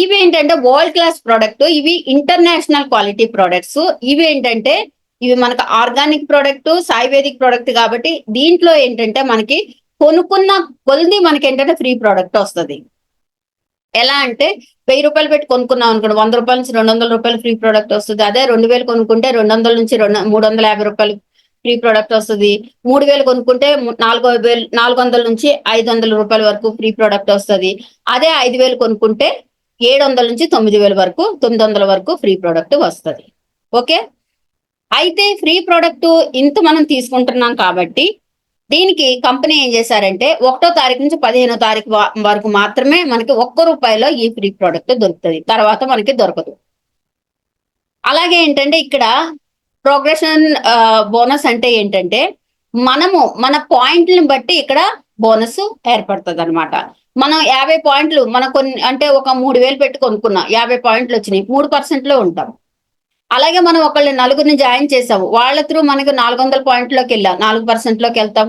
ఇవి ఏంటంటే వరల్డ్ క్లాస్ ప్రోడక్ట్, ఇవి ఇంటర్నేషనల్ క్వాలిటీ ప్రోడక్ట్స్. ఇవి ఏంటంటే ఇవి మనకు ఆర్గానిక్ ప్రోడక్ట్, సాయుర్వేదిక్ ప్రోడక్ట్ కాబట్టి దీంట్లో ఏంటంటే మనకి కొనుక్కున్న కొలిది మనకి ఏంటంటే ఫ్రీ ప్రోడక్ట్ వస్తుంది. ఎలా అంటే 1000 రూపాయలు పెట్టి కొనుక్కున్నాం అనుకోండి, 100 రూపాయల నుంచి 200 రూపాయలు ఫ్రీ ప్రోడక్ట్ వస్తుంది. అదే 2000 కొనుక్కుంటే 200 నుంచి 350 రూపాయలు ఫ్రీ ప్రోడక్ట్ వస్తుంది. 3000 కొనుక్కుంటే 400 నుంచి 500 రూపాయల వరకు ఫ్రీ ప్రోడక్ట్ వస్తుంది. అదే 5000 కొనుక్కుంటే 700 నుంచి 900 వరకు ఫ్రీ ప్రోడక్ట్ వస్తుంది. ఓకే, అయితే ఫ్రీ ప్రోడక్ట్ ఇంత మనం తీసుకుంటున్నాం కాబట్టి దీనికి కంపెనీ ఏం చేశారంటే 1వ తారీఖు నుంచి 15వ తారీఖు వరకు మాత్రమే మనకి ₹1 ఈ ఫ్రీ ప్రోడక్ట్ దొరుకుతుంది, తర్వాత మనకి దొరకదు. అలాగే ఏంటంటే ఇక్కడ ప్రోగ్రెషన్ బోనస్ అంటే ఏంటంటే మనము మన పాయింట్లను బట్టి ఇక్కడ బోనస్ ఏర్పడుతుంది అనమాట. మనం 50 పాయింట్లు మన కొన్ని అంటే ఒక 3000 పెట్టి కొనుక్కున్నాం, 50 పాయింట్లు వచ్చినాయి, 3% ఉంటాం. అలాగే మనం ఒకళ్ళని నలుగురిని జాయిన్ చేసాము, వాళ్ళ త్రూ మనకు 400 పాయింట్లోకి వెళ్ళాం, 4% వెళ్తాం.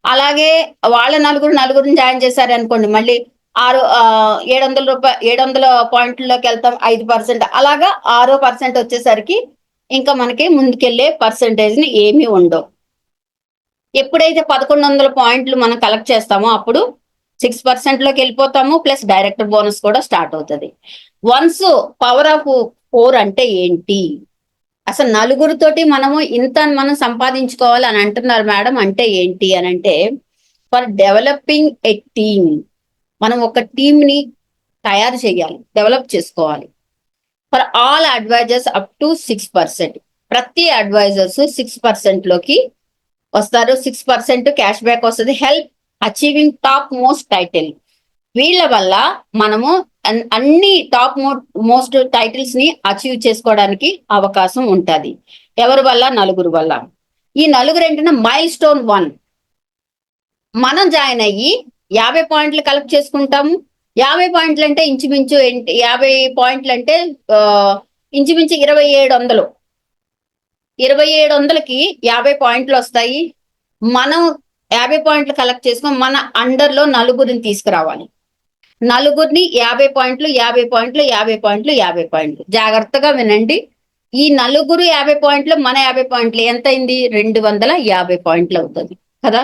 అలాగే వాళ్ళ నలుగురిని జాయిన్ చేశారు అనుకోండి, మళ్ళీ 700 పాయింట్లలోకి వెళ్తాం, 5%. అలాగా 6% వచ్చేసరికి ఇంకా మనకి ముందుకెళ్లే పర్సంటేజ్ ని ఏమీ ఉండవు. ఎప్పుడైతే 1100 పాయింట్లు మనం కలెక్ట్ చేస్తామో అప్పుడు 6%లోకి వెళ్ళిపోతాము, ప్లస్ డైరెక్టర్ బోనస్ కూడా స్టార్ట్ అవుతుంది. వన్స్ పవర్ ఆఫ్ 4 అంటే ఏంటి, అసలు నలుగురితోటి మనము ఇంత మనం సంపాదించుకోవాలి అని అంటున్నారు మేడం, అంటే ఏంటి అని అంటే ఫర్ డెవలపింగ్ ఎ టీమ్, మనం ఒక టీమ్ ని తయారు చేయాలి, డెవలప్ చేసుకోవాలి. For all advisors up to 6%, ప్రతి అడ్వైజర్స్ 6% లోకి వస్తారు. 6% క్యాష్ బ్యాక్ వస్తుంది. Help achieving top most title, వీళ్ళ వల్ల మనము అన్ని టాప్ మోస్ట్ టైటిల్స్ ని అచీవ్ చేసుకోవడానికి అవకాశం ఉంటుంది. ఎవరి వల్ల? నలుగురు వల్ల. ఈ నలుగురు ఏంటంటే మైల్ స్టోన్ 1, మనం జాయిన్ అయ్యి 50 పాయింట్లు కలెక్ట్ చేసుకుంటాము. 50 పాయింట్లు అంటే ఇంచుమించు 50 పాయింట్లు అంటే ఇంచుమించు 2700. 2700కి 50 పాయింట్లు వస్తాయి. మనం 50 పాయింట్లు కలెక్ట్ చేసుకొని మన అండర్ లో నలుగురిని తీసుకురావాలి. నలుగురిని 50 పాయింట్లు 50 పాయింట్లు 50 పాయింట్లు 50 పాయింట్లు, జాగ్రత్తగా వినండి. ఈ నలుగురు 50 పాయింట్లు, మన 50 పాయింట్లు ఎంత అయింది? 250 పాయింట్లు అవుతుంది కదా.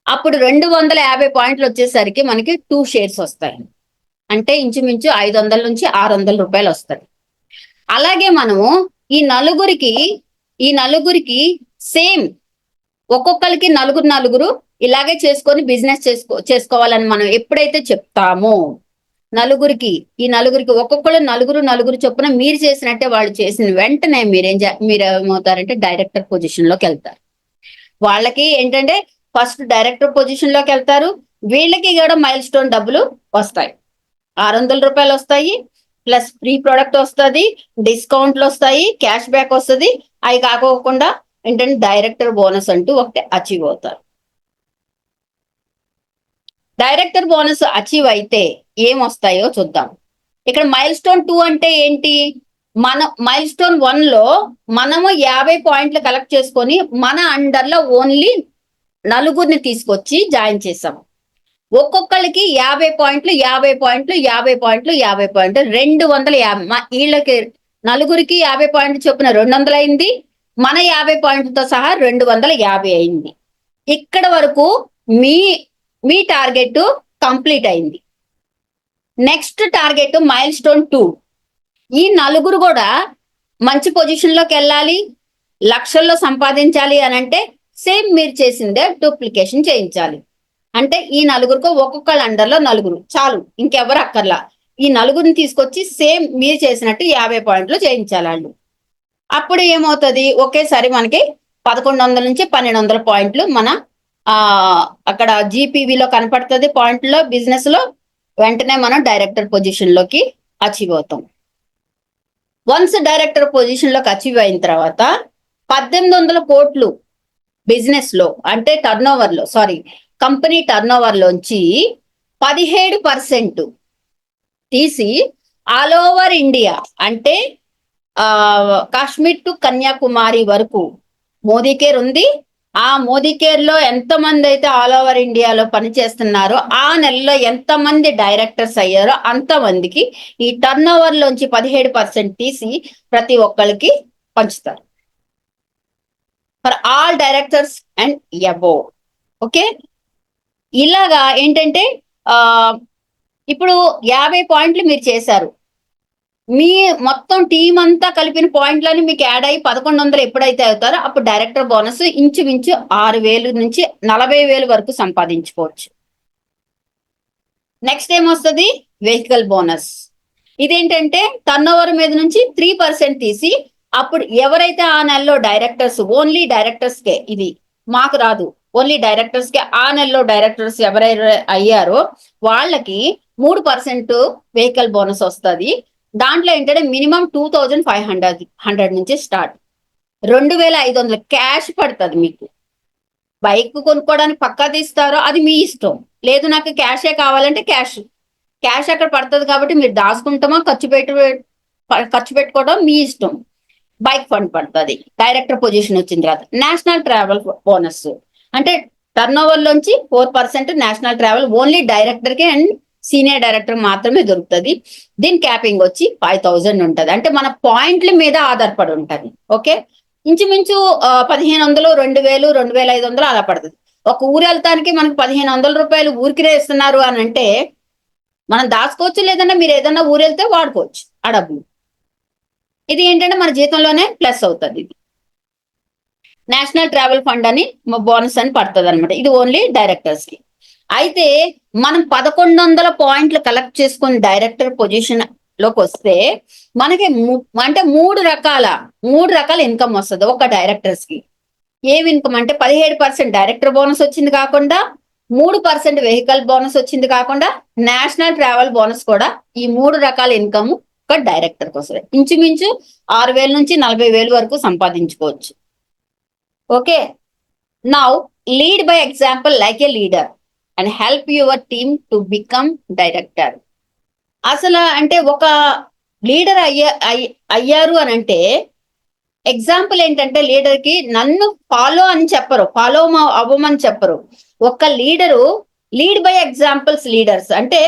అప్పుడు 250 పాయింట్లు వచ్చేసరికి మనకి 2 షేర్స్ వస్తాయి, అంటే ఇంచుమించు 500 నుంచి 600 రూపాయలు వస్తాయి. అలాగే మనము ఈ నలుగురికి సేమ్ ఒక్కొక్కరికి నలుగురు ఇలాగే చేసుకొని బిజినెస్ చేసుకోవాలని మనం ఎప్పుడైతే చెప్తామో ఈ నలుగురికి ఒక్కొక్కరు నలుగురు చొప్పున మీరు చేసినట్టే వాళ్ళు చేసిన వెంటనే మీరేమవుతారంటే డైరెక్టర్ పొజిషన్ లోకి వెళ్తారు. వాళ్ళకి ఏంటంటే ఫస్ట్ డైరెక్టర్ పొజిషన్ లోకి వెళ్తారు, వీళ్ళకి కూడా మైల్ స్టోన్ డబ్బులు వస్తాయి. 600 రూపాయలు వస్తాయి, ప్లస్ ఫ్రీ ప్రొడక్ట్ వస్తుంది, డిస్కౌంట్లు వస్తాయి, క్యాష్ బ్యాక్ వస్తుంది. అవి కాకోకుండా ఏంటంటే డైరెక్టర్ బోనస్ అంటూ ఒకటి అచీవ్ అవుతారు. డైరెక్టర్ బోనస్ అచీవ్ అయితే ఏమొస్తాయో చూద్దాం. ఇక్కడ మైల్ స్టోన్ 2 అంటే ఏంటి? మైల్ స్టోన్ 1 లో మనము 50 పాయింట్లు కలెక్ట్ చేసుకొని మన అండర్ లో ఓన్లీ నలుగురిని తీసుకొచ్చి జాయిన్ చేసాం. ఒక్కొక్కరికి 50 పాయింట్లు 50 పాయింట్లు 50 పాయింట్లు 50 పాయింట్లు 250. వీళ్ళకి నలుగురికి 50 పాయింట్లు చొప్పున 200 అయింది, మన 50 పాయింట్లతో సహా 250 అయింది. ఇక్కడ వరకు మీ టార్గెట్ కంప్లీట్ అయింది. Next target mile stone 2. ఈ నలుగురు కూడా మంచి పొజిషన్ లోకి వెళ్ళాలి, లక్షల్లో సంపాదించాలి అని అంటే సేమ్ మీరు చేసిందే డూప్లికేషన్ చేయించాలి. అంటే ఈ నలుగురికి ఒక్కొక్కళ్ళ అండర్లో నలుగురు చాలు, ఇంకెవరు అక్కర్లా. ఈ నలుగురిని తీసుకొచ్చి సేమ్ మీరు చేసినట్టు 50 పాయింట్లు చేయించాలి వాళ్ళు. అప్పుడు ఏమవుతుంది, ఒకేసారి మనకి 1100 నుంచి 1200 పాయింట్లు మన అక్కడ జీపీవీలో కనపడుతుంది పాయింట్లో, బిజినెస్ లో. వెంటనే మనం డైరెక్టర్ పొజిషన్ లోకి అచీవ్ అవుతాం. వన్స్ డైరెక్టర్ పొజిషన్ లోకి అచీవ్ అయిన తర్వాత 1800 కోట్లు బిజినెస్ లో అంటే కంపెనీ టర్న్ ఓవర్ లోంచి 17% తీసి ఆల్ ఓవర్ ఇండియా అంటే కాశ్మీర్ టు కన్యాకుమారి వరకు మోదీ కేర్ ఉంది. ఆ మోదీ కేర్ లో ఎంతమంది అయితే ఆల్ ఓవర్ ఇండియాలో పనిచేస్తున్నారో ఆ నెలలో ఎంతమంది డైరెక్టర్స్ అయ్యారో అంతమందికి ఈ టర్న్ ఓవర్ లోంచి 17% తీసి ప్రతి ఒక్కరికి పంచుతారు for all directors and above. Okay, ఇలాగా ఏంటంటే ఇప్పుడు 50 పాయింట్లు మీరు చేశారు, మీ మొత్తం టీం అంతా కలిపిన పాయింట్లని మీకు యాడ్ అయ్యి 1100 ఎప్పుడైతే అవుతారో అప్పుడు డైరెక్టర్ బోనస్ ఇంచుమించు 6000 నుంచి 40,000 వరకు సంపాదించుకోవచ్చు. నెక్స్ట్ ఏమొస్తుంది? Vehicle bonus. ఇదేంటంటే టర్న్ ఓవర్ మీద నుంచి 3% తీసి అప్పుడు ఎవరైతే ఆ నెలలో డైరెక్టర్స్, ఓన్లీ డైరెక్టర్స్ కే, ఇది మాకు రాదు, ఓన్లీ డైరెక్టర్స్ కే, ఆ నెలలో డైరెక్టర్స్ ఎవరైతే అయ్యారో వాళ్ళకి 3% వెహికల్ బోనస్ వస్తుంది. దాంట్లో ఏంటంటే మినిమం 2500 నుంచి స్టార్ట్, 2500 క్యాష్ పడుతుంది మీకు. బైక్ కొనుక్కోవడానికి పక్కా తీస్తారో అది మీ ఇష్టం, లేదు నాకు క్యాషే కావాలంటే క్యాష్ అక్కడ పడుతుంది కాబట్టి మీరు దాచుకుంటామో ఖర్చు పెట్టుకోవడం మీ ఇష్టం. బైక్ ఫండ్ పడుతుంది డైరెక్టర్ పొజిషన్ వచ్చిన తర్వాత. నేషనల్ ట్రావెల్ బోనస్ అంటే టర్న్ ఓవర్ లోంచి 4% నేషనల్ ట్రావెల్ ఓన్లీ డైరెక్టర్ కి అండ్ సీనియర్ డైరెక్టర్ మాత్రమే దొరుకుతుంది. దీని క్యాపింగ్ వచ్చి 5000 ఉంటుంది. అంటే మన పాయింట్ల మీద ఆధారపడి ఉంటుంది. ఓకే, ఇంచుమించు 1500, 2000, 2500 అలా పడుతుంది. ఒక ఊరు వెళ్తానికి మనకు 1500 రూపాయలు ఊరికి ఇస్తున్నారు అని అంటే మనం దాచుకోవచ్చు, లేదన్నా మీరు ఏదన్నా ఊరు వెళ్తే వాడుకోవచ్చు ఆ డబ్బులు. ఇది ఏంటంటే మన జీతంలోనే ప్లస్ అవుతుంది. ఇది నేషనల్ ట్రావెల్ ఫండ్ అని బోనస్ అని పడుతుంది అనమాట. ఇది ఓన్లీ డైరెక్టర్స్ కి. అయితే మనం 1100 పాయింట్లు కలెక్ట్ చేసుకుని డైరెక్టర్ పొజిషన్ లోకి వస్తే మనకి అంటే మూడు రకాల ఇన్కమ్ వస్తుంది ఒక డైరెక్టర్స్ కి. ఏమి ఇన్కమ్ అంటే 17% డైరెక్టర్ బోనస్ వచ్చింది కాకుండా, 3% వెహికల్ బోనస్ వచ్చింది కాకుండా, నేషనల్ ట్రావెల్ బోనస్ కూడా, ఈ 3 రకాల ఇన్కమ్ ఒక డైరెక్టర్ కి వస్తుంది. ఇంచుమించు 6000 నుంచి 40,000 వరకు సంపాదించుకోవచ్చు. Okay, now lead by example like A leader and help your team to become director. అసలు అంటే ఒక లీడర్ అయ్యారు అని అంటే ఎగ్జాంపుల్ ఏంటంటే లీడర్ కి నన్ను ఫాలో అని చెప్పరు, అవ్వమని చెప్పరు. ఒక leader lead by examples leaders అంటే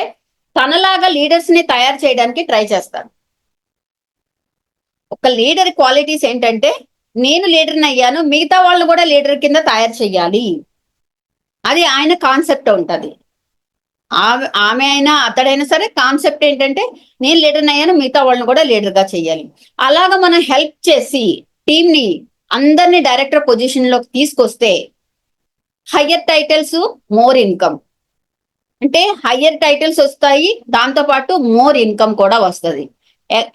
తనలాగా లీడర్స్ ని తయారు చేయడానికి ట్రై చేస్తారు. ఒక లీడర్ క్వాలిటీస్ ఏంటంటే నేను లీడర్ని అయ్యాను, మిగతా వాళ్ళు కూడా లీడర్ కింద తయారు చెయ్యాలి, అది ఆయన కాన్సెప్ట్ ఉంటది. ఆమె అయినా అతడైనా సరే కాన్సెప్ట్ ఏంటంటే నేను లీడర్ని అయ్యాను, మిగతా వాళ్ళని కూడా లీడర్ గా చెయ్యాలి. అలాగా మనం హెల్ప్ చేసి టీమ్ ని అందరినీ డైరెక్టర్ పొజిషన్ లోకి తీసుకొస్తే హయ్యర్ టైటిల్స్, మోర్ ఇన్కమ్. అంటే హయ్యర్ టైటిల్స్ వస్తాయి, దాంతో పాటు మోర్ ఇన్కమ్ కూడా వస్తుంది.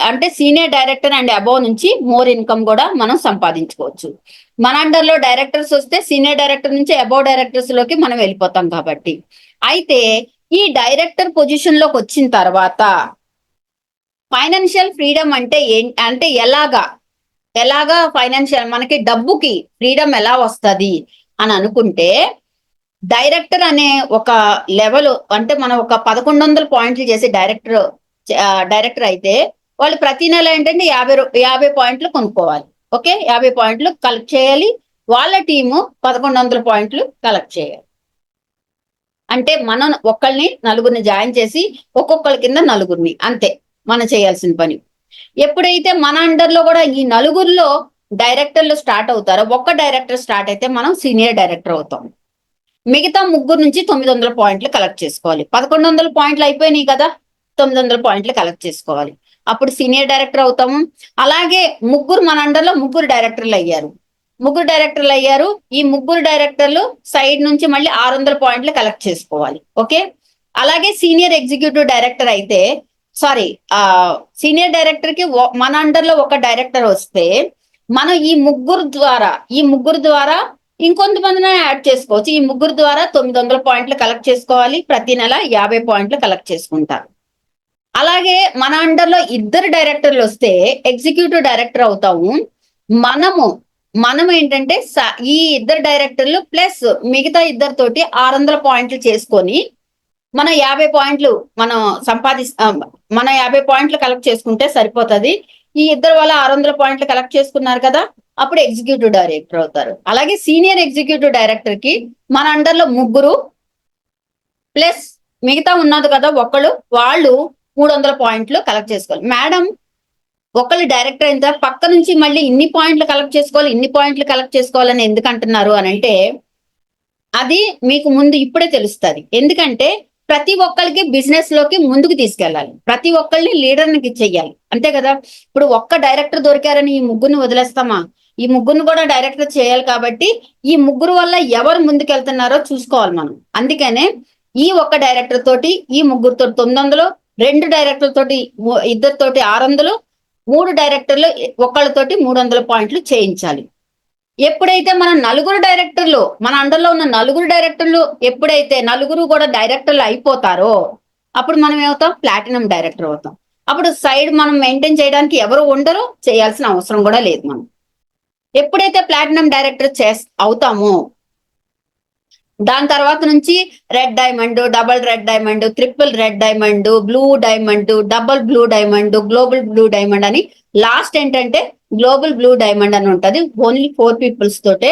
అంటే సీనియర్ డైరెక్టర్ అండ్ అబోవ్ నుంచి మోర్ ఇన్కమ్ కూడా మనం సంపాదించుకోవచ్చు. మన అండర్ లో డైరెక్టర్స్ వస్తే సీనియర్ డైరెక్టర్ నుంచి అబోవ్ డైరెక్టర్స్ లోకి మనం వెళ్ళిపోతాం కాబట్టి. అయితే ఈ డైరెక్టర్ పొజిషన్ లోకి వచ్చిన తర్వాత ఫైనాన్షియల్ ఫ్రీడమ్ అంటే అంటే ఎలాగా ఫైనాన్షియల్ మనకి డబ్బుకి ఫ్రీడమ్ ఎలా వస్తుంది అని అనుకుంటే, డైరెక్టర్ అనే ఒక లెవెల్ అంటే మనం ఒక 1100 పాయింట్లు చేసి డైరెక్టర్ అయితే వాళ్ళు ప్రతి నెల ఏంటంటే 50 పాయింట్లు కొనుక్కోవాలి. ఓకే, 50 పాయింట్లు కలెక్ట్ చేయాలి. వాళ్ళ టీము 1100 పాయింట్లు కలెక్ట్ చేయాలి. అంటే మనం నలుగురిని జాయిన్ చేసి ఒక్కొక్కరి కింద నలుగురిని, అంతే మనం చేయాల్సిన పని. ఎప్పుడైతే మన అండర్ లో కూడా ఈ నలుగురిలో డైరెక్టర్లు స్టార్ట్ అవుతారో, ఒక్క డైరెక్టర్ స్టార్ట్ అయితే మనం సీనియర్ డైరెక్టర్ అవుతాం. మిగతా ముగ్గురు నుంచి 900 పాయింట్లు కలెక్ట్ చేసుకోవాలి. 1100 పాయింట్లు అయిపోయినాయి కదా, 900 పాయింట్లు కలెక్ట్ చేసుకోవాలి, అప్పుడు సీనియర్ డైరెక్టర్ అవుతాము. అలాగే మన అండర్లో ముగ్గురు డైరెక్టర్లు అయ్యారు. ఈ ముగ్గురు డైరెక్టర్లు సైడ్ నుంచి మళ్ళీ 600 పాయింట్లు కలెక్ట్ చేసుకోవాలి. ఓకే, అలాగే సీనియర్ ఎగ్జిక్యూటివ్ డైరెక్టర్ అయితే సీనియర్ డైరెక్టర్ కి మన అండర్లో ఒక డైరెక్టర్ వస్తే మనం ఈ ముగ్గురు ద్వారా ఇంకొంతమందిని యాడ్ చేసుకోవచ్చు. ఈ ముగ్గురు ద్వారా 900 పాయింట్లు కలెక్ట్ చేసుకోవాలి. ప్రతి నెల 50 పాయింట్లు కలెక్ట్ చేసుకుంటారు. అలాగే మన అండర్లో 2 డైరెక్టర్లు వస్తే ఎగ్జిక్యూటివ్ డైరెక్టర్ అవుతాము. మనము మనం ఏంటంటే ఈ ఇద్దరు డైరెక్టర్లు ప్లస్ మిగతా ఇద్దరితోటి 600 పాయింట్లు చేసుకొని మన 50 పాయింట్లు మనం మన 50 పాయింట్లు కలెక్ట్ చేసుకుంటే సరిపోతుంది. ఈ ఇద్దరు వల్ల 600 పాయింట్లు కలెక్ట్ చేసుకున్నారు కదా, అప్పుడు ఎగ్జిక్యూటివ్ డైరెక్టర్ అవుతారు. అలాగే సీనియర్ ఎగ్జిక్యూటివ్ డైరెక్టర్ కి మన అండర్లో ముగ్గురు ప్లస్ మిగతా ఉన్నది కదా ఒకళ్ళు, వాళ్ళు 300 పాయింట్లు కలెక్ట్ చేసుకోవాలి. మేడం ఒకళ్ళు డైరెక్టర్ అయిన తర్వాత పక్క నుంచి మళ్ళీ ఇన్ని పాయింట్లు కలెక్ట్ చేసుకోవాలి, ఇన్ని పాయింట్లు కలెక్ట్ చేసుకోవాలని ఎందుకు అంటున్నారు అని అంటే, అది మీకు ముందు ఇప్పుడే తెలుస్తుంది. ఎందుకంటే ప్రతి ఒక్కరికి బిజినెస్ లోకి ముందుకు తీసుకెళ్ళాలి, ప్రతి ఒక్కరిని లీడర్నికి చెయ్యాలి, అంతే కదా. ఇప్పుడు ఒక్క డైరెక్టర్ దొరికారని ఈ ముగ్గురిని వదిలేస్తామా? ఈ ముగ్గురిని కూడా డైరెక్టర్ చేయాలి. కాబట్టి ఈ ముగ్గురు వల్ల ఎవరు ముందుకెళ్తున్నారో చూసుకోవాలి మనం. అందుకనే ఈ ఒక్క డైరెక్టర్ తోటి ఈ ముగ్గురితో 900, 2 డైరెక్టర్ తోటి ఇద్దరితోటి 600, 3 డైరెక్టర్లు ఒకళ్ళతోటి 300 పాయింట్లు చేయించాలి. ఎప్పుడైతే మన నలుగురు డైరెక్టర్లు, మన అండర్లో ఉన్న నలుగురు డైరెక్టర్లు ఎప్పుడైతే నలుగురు కూడా డైరెక్టర్లు అయిపోతారో అప్పుడు మనం ఏమవుతాం? ప్లాటినం డైరెక్టర్ అవుతాం. అప్పుడు సైడ్ మనం మెయింటైన్ చేయడానికి ఎవరు ఉండరు, చేయాల్సిన అవసరం కూడా లేదు. మనం ఎప్పుడైతే ప్లాటినం డైరెక్టర్ అవుతామో దాని తర్వాత నుంచి red diamond, double red diamond, triple red diamond, blue diamond, double blue diamond, global blue diamond అని లాస్ట్ ఏంటంటే గ్లోబల్ బ్లూ డైమండ్ అని ఉంటది. ఓన్లీ 4 పీపుల్స్ తోటే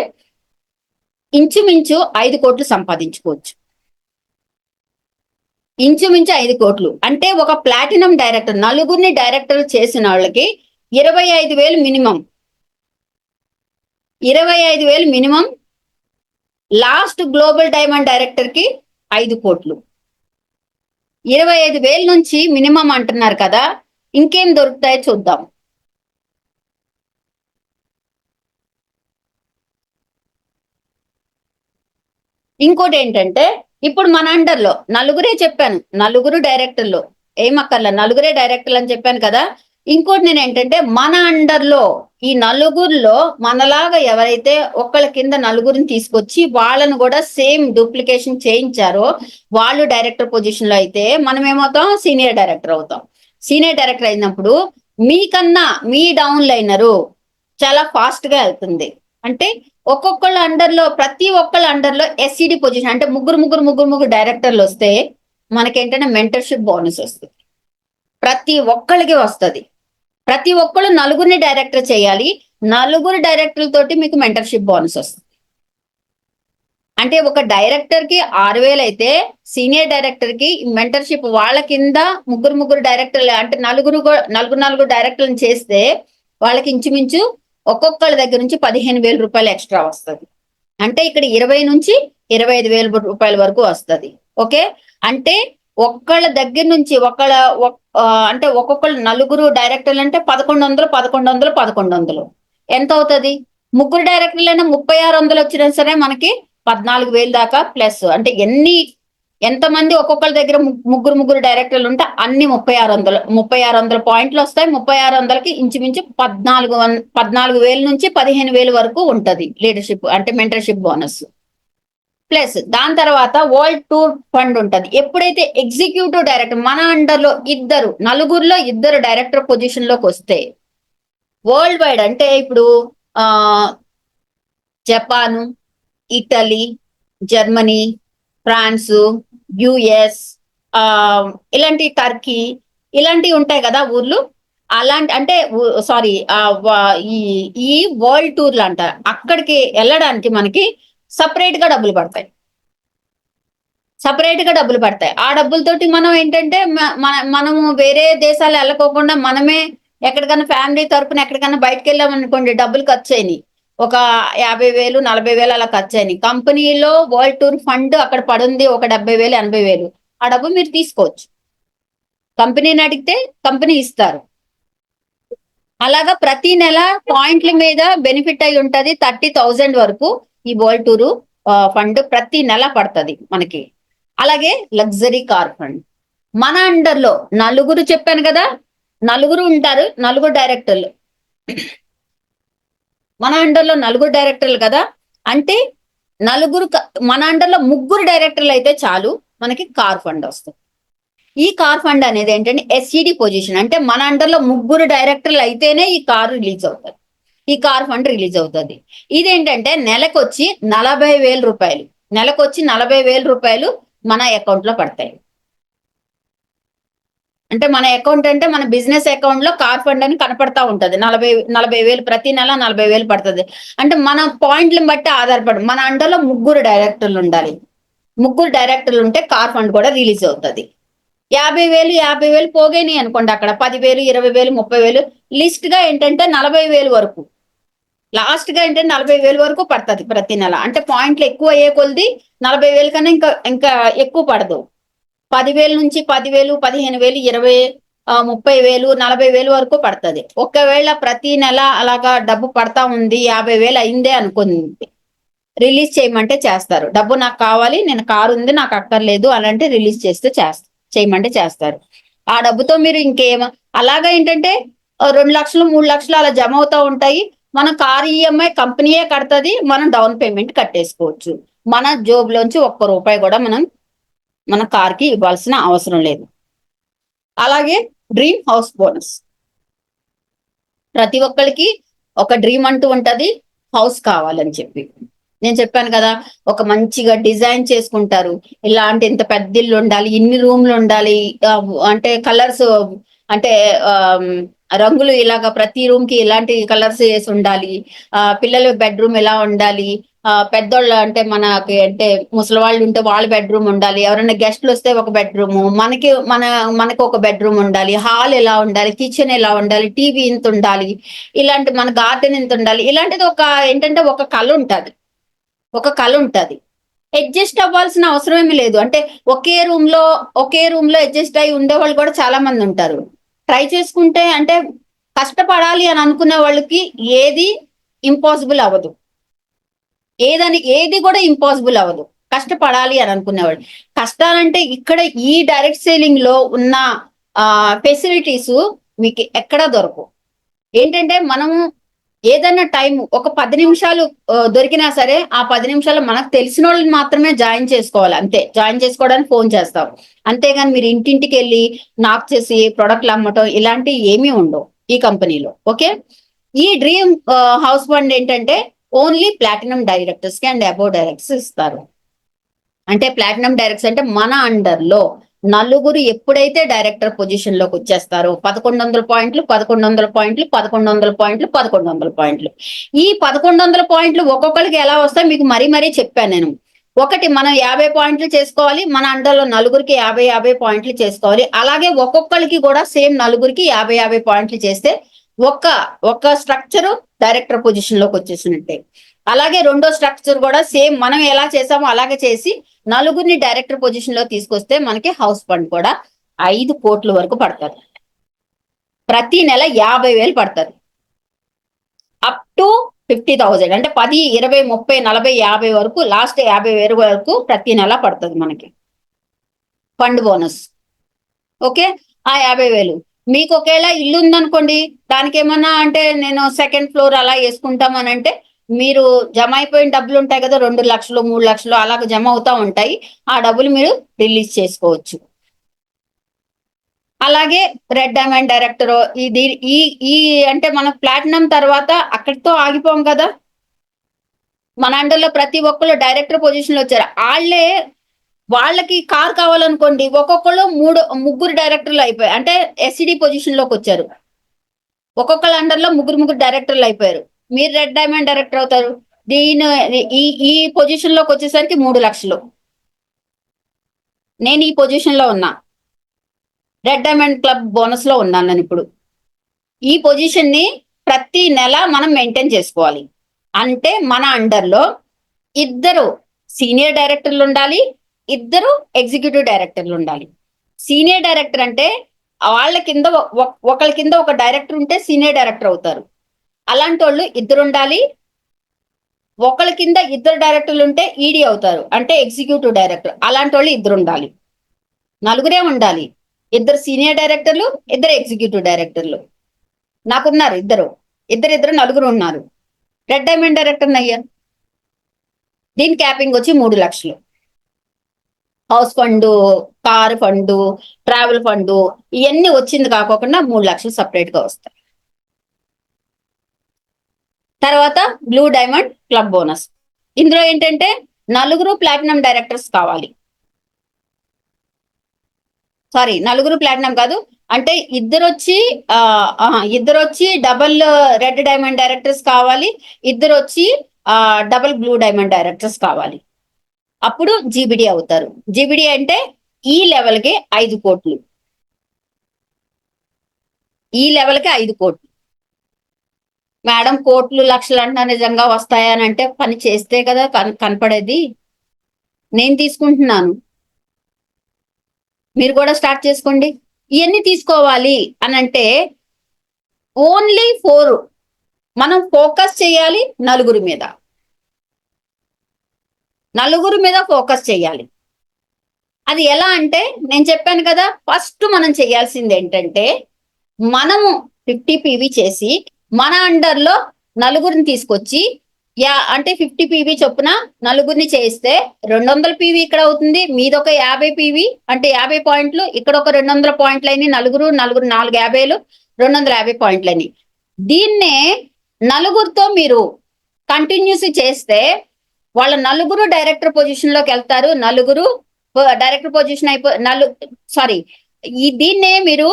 ఇంచుమించు 5 కోట్లు సంపాదించుకోవచ్చు. ఇంచుమించు 5 కోట్లు అంటే ఒక ప్లాటినం డైరెక్టర్ నలుగురిని డైరెక్టర్ చేసిన వాళ్ళకి 25,000 minimum, 25,000 minimum. Last global diamond director కి 5 కోట్లు. 25,000 నుంచి మినిమం అంటున్నారు కదా, ఇంకేం దొరుకుతాయో చూద్దాం. ఇంకోటి ఏంటంటే ఇప్పుడు మన అండర్లో నలుగురే చెప్పాను, నలుగురు డైరెక్టర్లు ఏమక్కర్ల, నలుగురే డైరెక్టర్లు అని చెప్పాను కదా. ఇంకోటి నేను ఏంటంటే మన అండర్లో ఈ నలుగురిలో మనలాగా ఎవరైతే ఒక్కళ్ళ కింద నలుగురిని తీసుకొచ్చి వాళ్ళను కూడా సేమ్ డూప్లికేషన్ చేయించారో వాళ్ళు డైరెక్టర్ పొజిషన్ లో అయితే మనం ఏమవుతాం? సీనియర్ డైరెక్టర్ అవుతాం. సీనియర్ డైరెక్టర్ అయినప్పుడు మీకన్నా మీ డౌన్ లైనరు చాలా ఫాస్ట్ గా వెళ్తుంది. అంటే ఒక్కొక్కళ్ళ అండర్లో, ప్రతి ఒక్కళ్ళ అండర్లో ఎస్సిడి పొజిషన్ అంటే ముగ్గురు డైరెక్టర్లు వస్తే మనకేంటంటే మెంటర్షిప్ బోనస్ వస్తుంది. ప్రతి ఒక్కళ్ళకి వస్తుంది. ప్రతి ఒక్కళ్ళు నలుగురిని డైరెక్టర్ చేయాలి. నలుగురు డైరెక్టర్లతోటి మీకు మెంటర్షిప్ బోనస్ వస్తుంది. అంటే ఒక డైరెక్టర్ కి 6,000 అయితే సీనియర్ డైరెక్టర్ కి మెంటర్షిప్ వాళ్ళ కింద ముగ్గురు డైరెక్టర్లు అంటే నలుగురు డైరెక్టర్లను చేస్తే వాళ్ళకి ఇంచుమించు ఒక్కొక్కళ్ళ దగ్గర నుంచి 15,000 రూపాయలు ఎక్స్ట్రా వస్తుంది. అంటే ఇక్కడ 20 నుంచి 25,000 రూపాయల వరకు వస్తుంది. ఓకే, అంటే ఒక్కళ్ళ దగ్గర నుంచి అంటే ఒక్కొక్కళ్ళు నలుగురు డైరెక్టర్లు అంటే 1,100 ఎంత అవుతుంది? ముగ్గురు డైరెక్టర్లైనా 3,600 వచ్చినా సరే మనకి 14,000 దాకా ప్లస్. అంటే ఎంతమంది ఒక్కొక్కరి దగ్గర ముగ్గురు డైరెక్టర్లు ఉంటే అన్ని 3,600 పాయింట్లు వస్తాయి. 3,600కి ఇంచుమించు 14,000 నుంచి 15,000 వరకు ఉంటది లీడర్షిప్ అంటే మెంటర్షిప్ బోనస్. ప్లస్ దాని తర్వాత వరల్డ్ టూర్ ఫండ్ ఉంటది. ఎప్పుడైతే ఎగ్జిక్యూటివ్ డైరెక్టర్ మన అండర్లో నలుగురిలో ఇద్దరు డైరెక్టర్ పొజిషన్ లోకి వస్తే వరల్డ్ వైడ్ అంటే ఇప్పుడు Japan, Italy, Germany, France, US, ఇలాంటి టర్కీ ఇలాంటివి ఉంటాయి కదా ఊర్లు. అలాంటి అంటే సారీ ఈ వరల్డ్ టూర్లు అంటారు. అక్కడికి వెళ్ళడానికి మనకి సపరేట్ గా డబ్బులు పడతాయి. ఆ డబ్బులతోటి మనం ఏంటంటే మనము వేరే దేశాలు వెళ్ళకోకుండా మనమే ఎక్కడికన్నా ఫ్యామిలీ తరపున ఎక్కడికన్నా బయటకు వెళ్ళామనుకోండి, డబ్బులు ఖర్చు అయినాయి, ఒక 50,000, 40,000 అలా ఖర్చు అయినాయి. కంపెనీలో వరల్డ్ టూర్ ఫండ్ అక్కడ పడుంది ఒక 70,000, 80,000. ఆ డబ్బు మీరు తీసుకోవచ్చు. కంపెనీని అడిగితే కంపెనీ ఇస్తారు. అలాగా ప్రతి నెల పాయింట్ల మీద బెనిఫిట్ అయి ఉంటది. 30,000 వరకు ఈ వరల్డ్ టూర్ ఫండ్ ప్రతి నెల పడుతుంది మనకి. అలాగే లగ్జరీ కార్ ఫండ్ మన అండర్లో నలుగురు చెప్పాను కదా, నలుగురు ఉంటారు, నలుగురు డైరెక్టర్లు. మన అండర్లో నలుగురు డైరెక్టర్లు కదా, అంటే మన అండర్లో ముగ్గురు డైరెక్టర్లు అయితే చాలు మనకి కార్ ఫండ్ వస్తుంది. ఈ కార్ ఫండ్ అనేది ఏంటంటే ఎస్సిడి పొజిషన్ అంటే మన అండర్లో ముగ్గురు డైరెక్టర్లు అయితేనే ఈ కారు రిలీజ్ అవుతారు. ఈ కార్ ఫండ్ రిలీజ్ అవుతుంది. ఇదేంటంటే నెలకొచ్చి 40,000 రూపాయలు, నెలకొచ్చి 40,000 రూపాయలు మన అకౌంట్ లో పడతాయి. అంటే మన అకౌంట్ అంటే మన బిజినెస్ అకౌంట్ లో కార్ ఫండ్ అని కనపడతా ఉంటది. 40,000 ప్రతి నెల 40,000 పడుతుంది. అంటే మన పాయింట్లను బట్టి ఆధారపడి మన అండర్లో 3 డైరెక్టర్లు ఉండాలి. 3 డైరెక్టర్లు ఉంటే కార్ ఫండ్ కూడా రిలీజ్ అవుతుంది. 50,000 పోగైనాయి అనుకోండి, అక్కడ 10,000, 20,000, 30,000 లిస్ట్ గా ఏంటంటే 40,000 వరకు, లాస్ట్ గా ఏంటంటే 40,000 వరకు పడుతుంది ప్రతి నెల. అంటే పాయింట్లు ఎక్కువ అయ్యే కొలది 40,000 కన్నా ఇంకా ఇంకా ఎక్కువ పడదు. 10,000 నుంచి 10,000, 15,000, 20, 30,000, 40,000 వరకు పడుతుంది. ఒకవేళ ప్రతి నెల అలాగా డబ్బు పడతా ఉంది, 50,000 అయిందే అనుకుంది, రిలీజ్ చేయమంటే చేస్తారు. డబ్బు నాకు కావాలి, నేను కారు ఉంది నాకు అక్కర్లేదు అని అంటే రిలీజ్ చేస్తే చేయమంటే చేస్తారు. ఆ డబ్బుతో మీరు ఇంకేం అలాగా ఏంటంటే 2 లక్షలు 3 లక్షలు అలా జమ అవుతా ఉంటాయి. మన కారు ఈఎంఐ కంపెనీయే కడుతుంది, మనం డౌన్ పేమెంట్ కట్టేసుకోవచ్చు. మన జోబులోంచి ఒక్క రూపాయి కూడా మనం మన కార్కి ఇవ్వాల్సిన అవసరం లేదు. అలాగే డ్రీమ్ హౌస్ బోనస్, ప్రతి ఒక్కరికి ఒక డ్రీమ్ అంటూ ఉంటది, హౌస్ కావాలని చెప్పి. నేను చెప్పాను కదా, ఒక మంచిగా డిజైన్ చేసుకుంటారు, ఇలాంటి ఇంత పెద్ద ఇల్లు ఉండాలి, ఇన్ని రూమ్లు ఉండాలి, అంటే కలర్స్, అంటే రంగులు ఇలాగా ప్రతి రూమ్ కి ఇలాంటి కలర్స్ వేసి ఉండాలి. పిల్లల బెడ్రూమ్ ఎలా ఉండాలి, పెద్దోళ్ళు అంటే మనకి అంటే ముసలి వాళ్ళు ఉంటే వాళ్ళ బెడ్రూమ్ ఉండాలి, ఎవరైనా గెస్ట్లు వస్తే ఒక బెడ్రూమ్, మనకి ఒక బెడ్రూమ్ ఉండాలి, హాల్ ఎలా ఉండాలి, కిచెన్ ఎలా ఉండాలి, టీవీ ఇంత ఉండాలి, ఇలాంటి మన గార్డెన్ ఇంత ఉండాలి. ఇలాంటిది ఒక ఏంటంటే ఒక కళ ఉంటది, ఒక కళ ఉంటది. అడ్జస్ట్ అవ్వాల్సిన అవసరం ఏమి లేదు. అంటే ఒకే రూమ్ లో అడ్జస్ట్ అయి ఉండేవాళ్ళు కూడా చాలా మంది ఉంటారు. ట్రై చేసుకుంటే అంటే కష్టపడాలి అని అనుకునే వాళ్ళకి ఏది ఇంపాసిబుల్ అవ్వదు, ఏది కూడా ఇంపాసిబుల్ అవ్వదు కష్టపడాలి అని అనుకునేవాళ్ళు. కష్టాలంటే ఇక్కడ ఈ డైరెక్ట్ సేలింగ్ లో ఉన్న ఫెసిలిటీస్ మీకు ఎక్కడా దొరకవు. ఏంటంటే మనము ఏదైనా టైం ఒక 10 నిమిషాలు దొరికినా సరే, ఆ 10 నిమిషాలు మనకు తెలిసిన వాళ్ళని మాత్రమే జాయిన్ చేసుకోవాలి, అంతే. జాయిన్ చేసుకోవడానికి ఫోన్ చేస్తాం, అంతేగాని మీరు ఇంటింటికి వెళ్ళి నాక్ చేసి ప్రొడక్ట్లు అమ్మటం ఇలాంటివి ఏమీ ఉండవు ఈ కంపెనీలో. ఓకే, ఈ డ్రీమ్ హౌస్ ఫండ్ ఏంటంటే ఓన్లీ ప్లాటినం డైరెక్టర్స్ కి అండ్ అబోవ్ డైరెక్టర్స్ ఇస్తారు. అంటే ప్లాటినం డైరెక్టర్స్ అంటే మన అండర్ లో నలుగురు ఎప్పుడైతే డైరెక్టర్ పొజిషన్ లోకి వచ్చేస్తారో 1,100 పాయింట్లు, 1,100 పాయింట్లు, 1,100 పాయింట్లు, 1,100 పాయింట్లు. ఈ 1,100 పాయింట్లు ఒక్కొక్కరికి ఎలా వస్తాయి మీకు మరీ చెప్పాను నేను. ఒకటి, మనం 50 పాయింట్లు చేసుకోవాలి, మన అండర్లో నలుగురికి 50 పాయింట్లు చేసుకోవాలి. అలాగే ఒక్కొక్కరికి కూడా సేమ్ నలుగురికి 50 పాయింట్లు చేస్తే ఒక స్ట్రక్చర్ డైరెక్టర్ పొజిషన్ లోకి వచ్చేసినట్టే. అలాగే రెండో స్ట్రక్చర్ కూడా సేమ్ మనం ఎలా చేసామో అలాగే చేసి నలుగురిని డైరెక్టర్ పొజిషన్ లో తీసుకొస్తే మనకి హౌస్ ఫండ్ కూడా 5 కోట్ల వరకు పడుతుంది. ప్రతి నెల 50,000 పడుతుంది, అప్ టు 50,000. అంటే 10, 20, 30, 40, 50 వరకు, లాస్ట్ 50,000 వరకు ప్రతి నెల పడుతుంది మనకి ఫండ్ బోనస్. ఓకే, ఆ 50,000 మీకు ఒకవేళ ఇల్లు ఉందనుకోండి, దానికి ఏమన్నా అంటే నేను సెకండ్ ఫ్లోర్ అలా వేసుకుంటామని అంటే మీరు జమ అయిపోయిన డబ్బులు ఉంటాయి కదా, 2 లక్షలు 3 లక్షలు అలాగ జమ అవుతా ఉంటాయి, ఆ డబ్బులు మీరు రిలీజ్ చేసుకోవచ్చు. అలాగే రెడ్ డైమండ్ డైరెక్టర్, ఇది ఈ ఈ అంటే మన ప్లాటినం తర్వాత అక్కడితో ఆగిపోం కదా, మన అండర్లో ప్రతి ఒక్కళ్ళు డైరెక్టర్ పొజిషన్ లో వచ్చారు. వాళ్ళకి కార్ కావాలనుకోండి, ఒక్కొక్కళ్ళు 3 డైరెక్టర్లు అయిపోయారు, అంటే ఎస్సిడి పొజిషన్ లోకి వచ్చారు. ఒక్కొక్కళ్ళ అండర్లో ముగ్గురు డైరెక్టర్లు అయిపోయారు. మీరు రెడ్ డైమండ్ డైరెక్టర్ అవుతారు. ఈ పొజిషన్ లోకి వచ్చేసరికి 3 లక్షలు. నేను ఈ పొజిషన్ లో ఉన్నా, రెడ్ డైమండ్ క్లబ్ బోనస్ లో ఉన్నాను నేను ఇప్పుడు. ఈ పొజిషన్ ని ప్రతి నెల మనం మెయింటైన్ చేసుకోవాలి. అంటే మన అండర్లో 2 సీనియర్ డైరెక్టర్లు ఉండాలి, 2 ఎగ్జిక్యూటివ్ డైరెక్టర్లు ఉండాలి. సీనియర్ డైరెక్టర్ అంటే వాళ్ళ కింద ఒకళ్ళ కింద ఒక డైరెక్టర్ ఉంటే సీనియర్ డైరెక్టర్ అవుతారు. అలాంటి వాళ్ళు 2 ఉండాలి. ఒకళ్ళ కింద 2 డైరెక్టర్లు ఉంటే ఈడీ అవుతారు, అంటే ఎగ్జిక్యూటివ్ డైరెక్టర్. అలాంటి వాళ్ళు 2 ఉండాలి. నలుగురే ఉండాలి, 2 సీనియర్ డైరెక్టర్లు, 2 ఎగ్జిక్యూటివ్ డైరెక్టర్లు. నాకున్నారు ఇద్దరు నలుగురు ఉన్నారు. రెడ్ డైమండ్ డైరెక్టర్ అయ్యా. దీని క్యాపింగ్ వచ్చి 3 లక్షలు. House fund, car fund, travel fund ఇవన్నీ వచ్చింది కాకుండా 3 లక్షలు సపరేట్ గా వస్తాయి. తర్వాత బ్లూ డైమండ్ క్లబ్ బోనస్. ఇందులో ఏంటంటే నలుగురు ప్లాటినం డైరెక్టర్స్ కావాలి. సారీ, నలుగురు ప్లాటినం కాదు, అంటే ఇద్దరు వచ్చి డబల్ రెడ్ డైమండ్ డైరెక్టర్స్ కావాలి, ఇద్దరు వచ్చి డబల్ బ్లూ డైమండ్ డైరెక్టర్స్ కావాలి. అప్పుడు జీబీడీ అవుతారు. జీబీడీ అంటే ఈ లెవెల్కి 5 కోట్లు. ఈ లెవెల్కి 5 కోట్లు. మేడం కోట్లు లక్షలు అంటున్నా, నిజంగా వస్తాయా అని అంటే పని చేస్తే కదా కనపడేది. నేను తీసుకుంటున్నాను, మీరు కూడా స్టార్ట్ చేసుకోండి. ఇవన్నీ తీసుకోవాలి అని అంటే ఓన్లీ 4 మనం ఫోకస్ చేయాలి. నలుగురి మీద ఫోకస్ చేయాలి. అది ఎలా అంటే నేను చెప్పాను కదా, ఫస్ట్ మనం చేయాల్సింది ఏంటంటే మనము 50 పీవీ చేసి మన అండర్లో నలుగురిని తీసుకొచ్చి అంటే 50 పీవీ చొప్పున నలుగురిని చేస్తే 200 పీవీ ఇక్కడ అవుతుంది. మీదొక 50 పీవీ అంటే 50 పాయింట్లు, ఇక్కడ ఒక 200 పాయింట్లని, నలుగురు 4 50లు 250 పాయింట్లని. దీన్నే నలుగురితో మీరు కంటిన్యూస్ చేస్తే వాళ్ళ నలుగురు డైరెక్టర్ పొజిషన్ లోకి వెళ్తారు. నలుగురు డైరెక్టర్ పొజిషన్ దీన్నే మీరు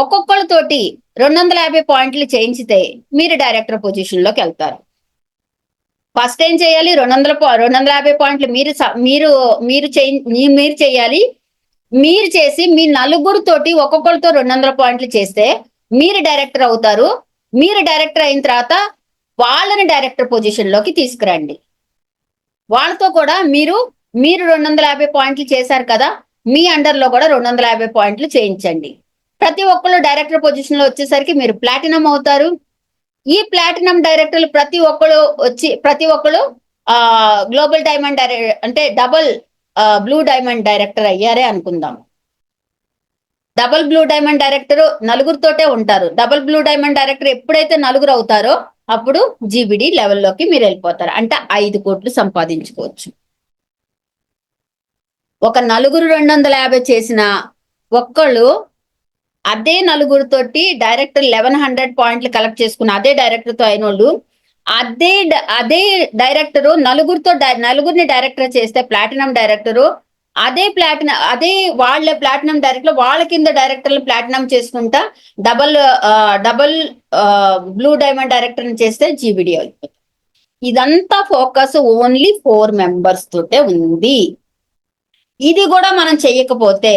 ఒక్కొక్కరితోటి 250 పాయింట్లు చేయించితే మీరు డైరెక్టర్ పొజిషన్ లోకి వెళ్తారు. ఫస్ట్ ఏం చేయాలి, 250 పాయింట్లు మీరు చేయాలి. మీరు చేసి మీ నలుగురితోటి ఒక్కొక్కరితో 200 పాయింట్లు చేస్తే మీరు డైరెక్టర్ అవుతారు. మీరు డైరెక్టర్ అయిన తర్వాత వాళ్ళని డైరెక్టర్ పొజిషన్ లోకి తీసుకురండి. వాళ్ళతో కూడా మీరు 250 పాయింట్లు చేశారు కదా, మీ అండర్ లో కూడా 250 పాయింట్లు చేయించండి. ప్రతి ఒక్కళ్ళు డైరెక్టర్ పొజిషన్ లో వచ్చేసరికి మీరు ప్లాటినం అవుతారు. ఈ ప్లాటినం డైరెక్టర్లు ప్రతి ఒక్కళ్ళు గ్లోబల్ డైమండ్ అంటే డబుల్ బ్లూ డైమండ్ డైరెక్టర్ అయ్యారే అనుకుందాం. డబుల్ బ్లూ డైమండ్ డైరెక్టర్ నలుగురితోటే ఉంటారు. డబుల్ బ్లూ డైమండ్ డైరెక్టర్ ఎప్పుడైతే నలుగురు అవుతారో అప్పుడు జీబీడీ లెవెల్లోకి మీరు వెళ్ళిపోతారు. అంటే 5 కోట్లు సంపాదించుకోవచ్చు. ఒక నలుగురు 250 చేసిన ఒక్కళ్ళు అదే నలుగురితోటి డైరెక్టర్ 1100 పాయింట్లు కలెక్ట్ చేసుకున్న అదే డైరెక్టర్తో అయిన వాళ్ళు అదే డైరెక్టరు నలుగురిని డైరెక్టర్ చేస్తే ప్లాటినం డైరెక్టరు అదే వాళ్ళ ప్లాటినం డైరెక్టర్ వాళ్ళ కింద డైరెక్టర్లు ప్లాటినం చేసుకుంటా డబల్ బ్లూ డైమండ్ డైరెక్టర్ చేస్తే జీబీడీ అయిపోతుంది. ఇదంతా ఫోకస్ ఓన్లీ 4 మెంబర్స్ తోటే ఉంది. ఇది కూడా మనం చెయ్యకపోతే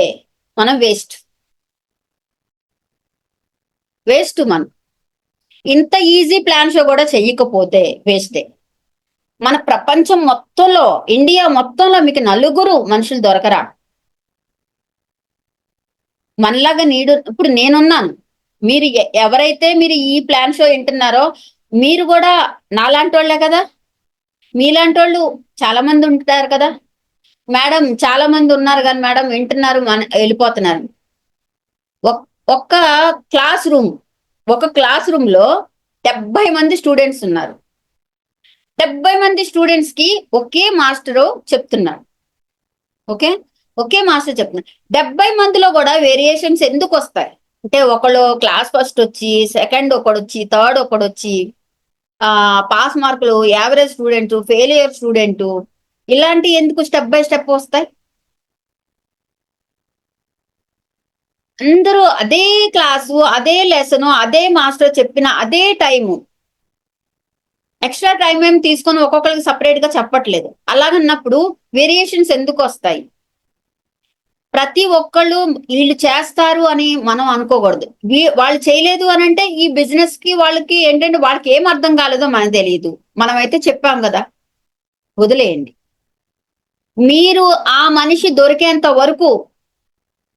మనం వేస్ట్. మనం ఇంత ఈజీ ప్లాన్స్ కూడా చెయ్యకపోతే వేస్టే. మన ప్రపంచం మొత్తంలో, ఇండియా మొత్తంలో మీకు నలుగురు మనుషులు దొరకరా? మనలాగా ఇప్పుడు నేనున్నాను. మీరు ఎవరైతే మీరు ఈ ప్లాన్ షో వింటున్నారో మీరు కూడా నాలాంటి వాళ్ళే కదా. మీలాంటి వాళ్ళు చాలా మంది ఉంటారు కదా. మేడం చాలా మంది ఉన్నారు కానీ మేడం వింటున్నారు వెళ్ళిపోతున్నారు. ఒక క్లాస్ రూమ్ లో 70 మంది స్టూడెంట్స్ ఉన్నారు. 70 మంది స్టూడెంట్స్ కి ఒకే మాస్టరు చెప్తున్నారు. ఒకే మాస్టర్ చెప్తున్నారు. 70 మందిలో కూడా వేరియేషన్స్ ఎందుకు వస్తాయి అంటే ఒకళ్ళు క్లాస్ ఫస్ట్ వచ్చి, సెకండ్ ఒకడు వచ్చి, థర్డ్ ఒకడు వచ్చి, పాస్ మార్కులు, యావరేజ్ స్టూడెంట్, ఫెయిలియర్ స్టూడెంట్, ఇలాంటి ఎందుకు స్టెప్ బై స్టెప్ వస్తాయి? అందరూ అదే క్లాసు, అదే లెసన్, అదే మాస్టర్ చెప్పిన అదే టైము, ఎక్స్ట్రా టైం ఏం తీసుకొని ఒక్కొక్కరికి సపరేట్ గా చెప్పట్లేదు. అలాగన్నప్పుడు వేరియేషన్స్ ఎందుకు వస్తాయి? ప్రతి ఒక్కళ్ళు వీళ్ళు చేస్తారు అని మనం అనుకోకూడదు. వాళ్ళు చేయలేదు అని అంటే ఈ బిజినెస్ కి వాళ్ళకి ఏంటంటే వాళ్ళకి ఏం అర్థం కాలేదో మనకు తెలియదు. మనమైతే చెప్పాం కదా, వదిలేయండి. మీరు ఆ మనిషి దొరికేంత వరకు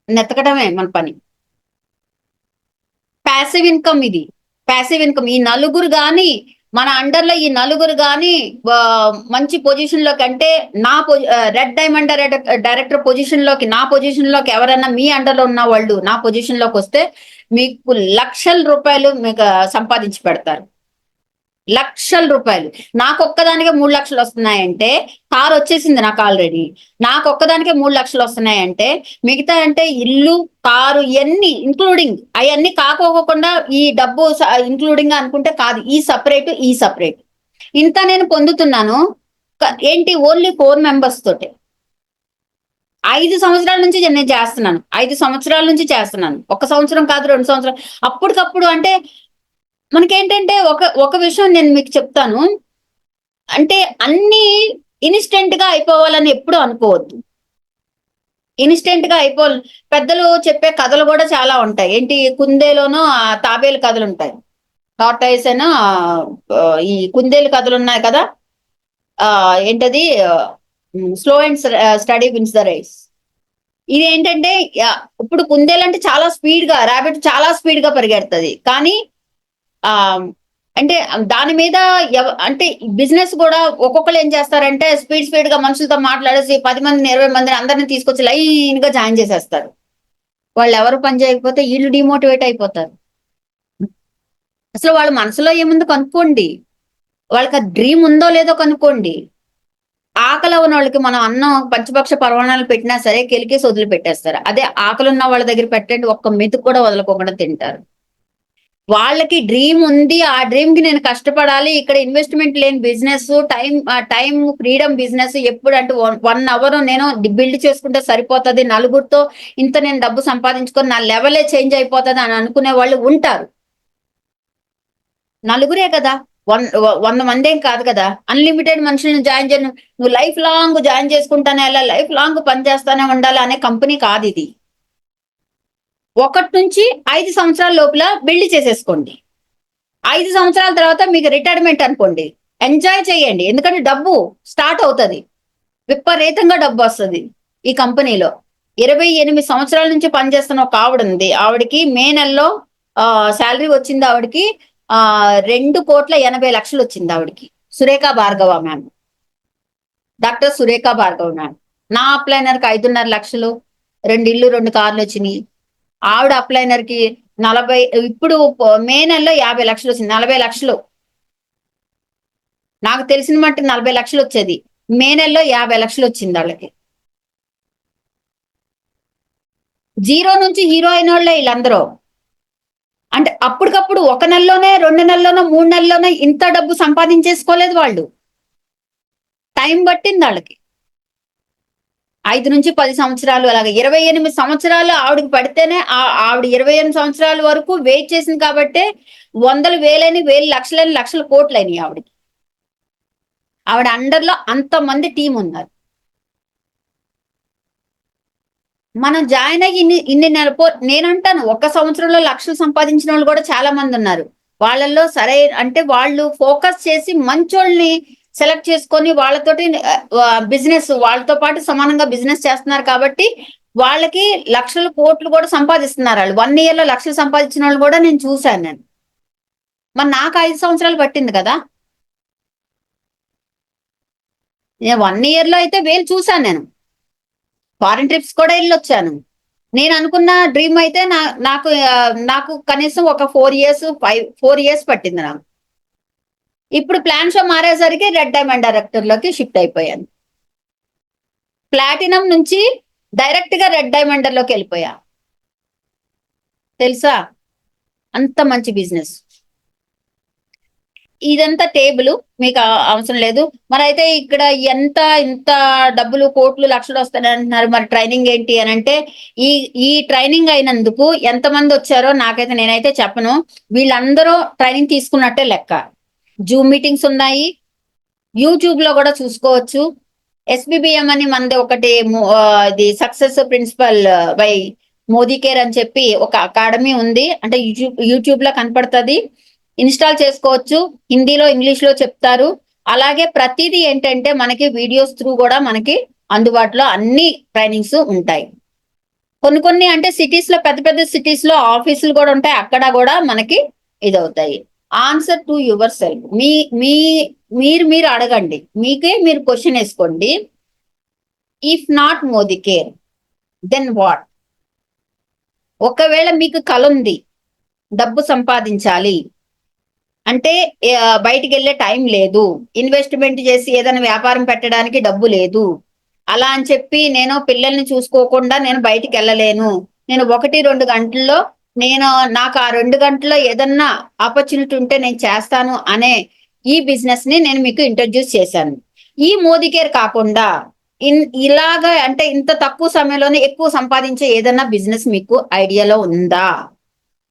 నెతకడమే మన పని. ప్యాసివ్ ఇన్కమ్ ఇది. Passive income. ఈ నలుగురు గాని మన అండర్లో ఈ నలుగురు గాని మంచి పొజిషన్ లోకి అంటే రెడ్ డైమండ్ డైరెక్టర్ పొజిషన్ లోకి, నా పొజిషన్ లోకి ఎవరైనా మీ అండర్లో ఉన్న వాళ్ళు నా పొజిషన్ లోకి వస్తే మీకు లక్షల రూపాయలు మీకు సంపాదించి పెడతారు. లక్షల రూపాయలు. నాకు ఒక్కదానికే 3 లక్షలు వస్తున్నాయంటే, కారు వచ్చేసింది నాకు ఆల్రెడీ, నాకు ఒక్కదానికే 3 లక్షలు వస్తున్నాయంటే మిగతా అంటే ఇల్లు, కారు ఇవన్నీ ఇంక్లూడింగ్ అవన్నీ కాకోకుండా ఈ డబ్బు ఇంక్లూడింగ్ అనుకుంటే కాదు. ఈ సపరేట్ ఇంత నేను పొందుతున్నాను, ఏంటి ఓన్లీ 4 మెంబర్స్ తోటి 5 సంవత్సరాల నుంచి నేను చేస్తున్నాను. 5 సంవత్సరాల నుంచి చేస్తున్నాను. 1 సంవత్సరం కాదు, 2 సంవత్సరాలు. అప్పటికప్పుడు అంటే మనకేంటంటే ఒక విషయం నేను మీకు చెప్తాను. అంటే అన్ని ఇన్స్టెంట్ గా అయిపోవాలని ఎప్పుడు అనుకోవద్దు. ఇన్స్టెంట్ గా అయిపోవాలి. పెద్దలు చెప్పే కథలు కూడా చాలా ఉంటాయి. ఏంటి కుందేలోనూ తాబేలు కథలు ఉంటాయి. టార్టాయిస్ అయినా ఈ కుందేలు కథలు ఉన్నాయి కదా. ఏంటది, slow and steady wins the race. ఇది ఏంటంటే ఇప్పుడు కుందేలు అంటే చాలా స్పీడ్ గా, ర్యాబిట్ చాలా స్పీడ్ గా పరిగెడుతుంది. కానీ ఆ అంటే దాని మీద అంటే బిజినెస్ కూడా ఒక్కొక్కరు ఏం చేస్తారంటే స్పీడ్ గా మనుషులతో మాట్లాడేసి 10 మందిని 20 మందిని అందరిని తీసుకొచ్చి లైన్ గా జాయిన్ చేసేస్తారు. వాళ్ళు ఎవరు పని చేయకపోతే వీళ్ళు డిమోటివేట్ అయిపోతారు. అసలు వాళ్ళ మనసులో ఏముందో కనుక్కోండి. వాళ్ళకి ఆ డ్రీమ్ ఉందో లేదో కనుక్కోండి. ఆకలి ఉన్న వాళ్ళకి మనం అన్నం పంచపక్ష పరమాణాలు పెట్టినా సరే కెలికేసి వదిలిపెట్టేస్తారు. అదే ఆకలి ఉన్న వాళ్ళ దగ్గర పెట్టండి, ఒక్క మెతుకు కూడా వదలకోకుండా తింటారు. వాళ్ళకి డ్రీమ్ ఉంది, ఆ డ్రీమ్ కి నేను కష్టపడాలి. ఇక్కడ ఇన్వెస్ట్మెంట్ లేని బిజినెస్, టైం ఫ్రీడమ్ బిజినెస్. ఎప్పుడు అంటే 1 అవర్ నేను బిల్డ్ చేసుకుంటే సరిపోతుంది, నలుగురితో ఇంత నేను డబ్బు సంపాదించుకొని నా లెవెలే చేంజ్ అయిపోతుంది అని అనుకునే వాళ్ళు ఉంటారు. నలుగురే కదా, 100 మందేం కాదు కదా. అన్లిమిటెడ్ మనుషులను జాయిన్ చేయను, నువ్వు లైఫ్ లాంగ్ జాయిన్ చేసుకుంటానే అలా లైఫ్ లాంగ్ పనిచేస్తానే ఉండాలి అనే కంపెనీ కాదు ఇది. 1 నుంచి 5 సంవత్సరాల లోపల బిల్డ్ చేసేసుకోండి. 5 సంవత్సరాల తర్వాత మీకు రిటైర్మెంట్ అనుకోండి. ఎంజాయ్ చేయండి, ఎందుకంటే డబ్బు స్టార్ట్ అవుతుంది, విపరీతంగా డబ్బు వస్తుంది ఈ కంపెనీలో. 28 సంవత్సరాల నుంచి పనిచేస్తున్న ఒక ఆవిడ ఉంది. ఆవిడకి మే నెలలో శాలరీ వచ్చింది. ఆవిడకి 2,80,00,000 వచ్చింది ఆవిడకి. Surekha Bhargava ma'am, doctor Surekha Bhargava ma'am. నా అప్లైనర్ కి 5.5 లక్షలు, 2 ఇళ్ళు 2 కార్లు వచ్చినాయి. ఆవిడ అప్లైనర్ కి 40, ఇప్పుడు మే నెలలో 50 లక్షలు వచ్చింది. 40 లక్షలు నాకు తెలిసిన మట్టి 40 లక్షలు వచ్చేది. మే నెలలో 50 లక్షలు వచ్చింది వాళ్ళకి. జీరో నుంచి హీరో అయిన వాళ్ళే వీళ్ళందరూ. అంటే అప్పటికప్పుడు 1 నెలలోనే, 2 నెలల్లోనో, 3 నెలల్లోనే ఇంత డబ్బు సంపాదించేసుకోలేదు వాళ్ళు. టైం పట్టింది వాళ్ళకి. 5 నుంచి 10 సంవత్సరాలు, అలాగే 28 సంవత్సరాలు ఆవిడకి పడితేనే ఆవిడ 28 సంవత్సరాల వరకు వెయిట్ చేసింది కాబట్టే వందలు వేలని, వేలు లక్షలని, లక్షల కోట్లయినాయి ఆవిడకి. ఆవిడ అండర్లో అంతమంది టీం ఉన్నారు. మనం జాయిన్ అయ్యి ఇన్ని నేనంటాను 1 సంవత్సరంలో లక్షలు సంపాదించిన వాళ్ళు కూడా చాలా మంది ఉన్నారు. వాళ్ళల్లో సరే అంటే వాళ్ళు ఫోకస్ చేసి మంచోళ్ళని సెలెక్ట్ చేసుకొని వాళ్ళతోటి బిజినెస్, వాళ్ళతో పాటు సమానంగా బిజినెస్ చేస్తున్నారు కాబట్టి వాళ్ళకి లక్షల కోట్లు కూడా సంపాదిస్తున్నారు. వాళ్ళు 1 year లో లక్షలు సంపాదించిన వాళ్ళు కూడా నేను చూశాను. నేను మరి నాకు 5 సంవత్సరాలు పట్టింది కదా. నేను 1 year లో అయితే వేలు చూశాను. నేను ఫారిన్ ట్రిప్స్ కూడా వెళ్ళొచ్చాను. నేను అనుకున్న డ్రీమ్ అయితే నాకు కనీసం ఒక 4 years పట్టింది నాకు. ఇప్పుడు ప్లాన్ షో మారేసరికి రెడ్ డైమండ్ డైరెక్టర్ లోకి షిఫ్ట్ అయిపోయాను. ప్లాటినం నుంచి డైరెక్ట్ గా రెడ్ డైమండ్ లోకి వెళ్ళిపోయా. తెలుసా, అంత మంచి బిజినెస్. ఇదంతా టేబుల్, మీకు అవసరం లేదు. మరి అయితే ఇక్కడ ఇంత డబ్బులు కోట్లు లక్షలు వస్తాయని అంటున్నారు, మరి ట్రైనింగ్ ఏంటి అని అంటే, ఈ ట్రైనింగ్ అయినందుకు ఎంతమంది వచ్చారో నాకైతే నేనైతే చెప్పను. వీళ్ళందరూ ట్రైనింగ్ తీసుకున్నట్టే లెక్క. జూమ్ మీటింగ్స్ ఉన్నాయి, యూట్యూబ్ లో కూడా చూసుకోవచ్చు. SBBM అని మనది ఒకటి, ఇది success principle by Modi care అని చెప్పి ఒక అకాడమీ ఉంది. అంటే యూట్యూబ్ లో కనపడుతుంది, ఇన్స్టాల్ చేసుకోవచ్చు. హిందీలో, ఇంగ్లీష్ లో చెప్తారు. అలాగే ప్రతిదీ ఏంటంటే మనకి వీడియోస్ త్రూ కూడా మనకి అందుబాటులో అన్ని ట్రైనింగ్స్ ఉంటాయి. కొన్ని అంటే సిటీస్ లో, పెద్ద పెద్ద సిటీస్ లో ఆఫీసులు కూడా ఉంటాయి, అక్కడ కూడా మనకి ఇదవుతాయి. Answer to yourself. మీరు అడగండి, మీకే మీరు క్వశ్చన్ వేసుకోండి. If not Modi care then what? ఒకవేళ మీకు కల ఉంది, డబ్బు సంపాదించాలి అంటే బయటికి వెళ్ళే టైం లేదు, ఇన్వెస్ట్మెంట్ చేసి ఏదైనా వ్యాపారం పెట్టడానికి డబ్బు లేదు, అలా అని చెప్పి నేను పిల్లల్ని చూసుకోకుండా నేను బయటికి వెళ్ళలేను, నేను 1-2 గంటల్లో నాకు ఆ 2 గంటల్లో ఏదన్నా ఆపర్చునిటీ ఉంటే నేను చేస్తాను అనే ఈ బిజినెస్ ని నేను మీకు ఇంట్రడ్యూస్ చేశాను. ఈ మోదీ కేర్ కాకుండా ఇలాగా అంటే ఇంత తక్కువ సమయంలోనే ఎక్కువ సంపాదించే ఏదన్నా బిజినెస్ మీకు ఐడియాలో ఉందా?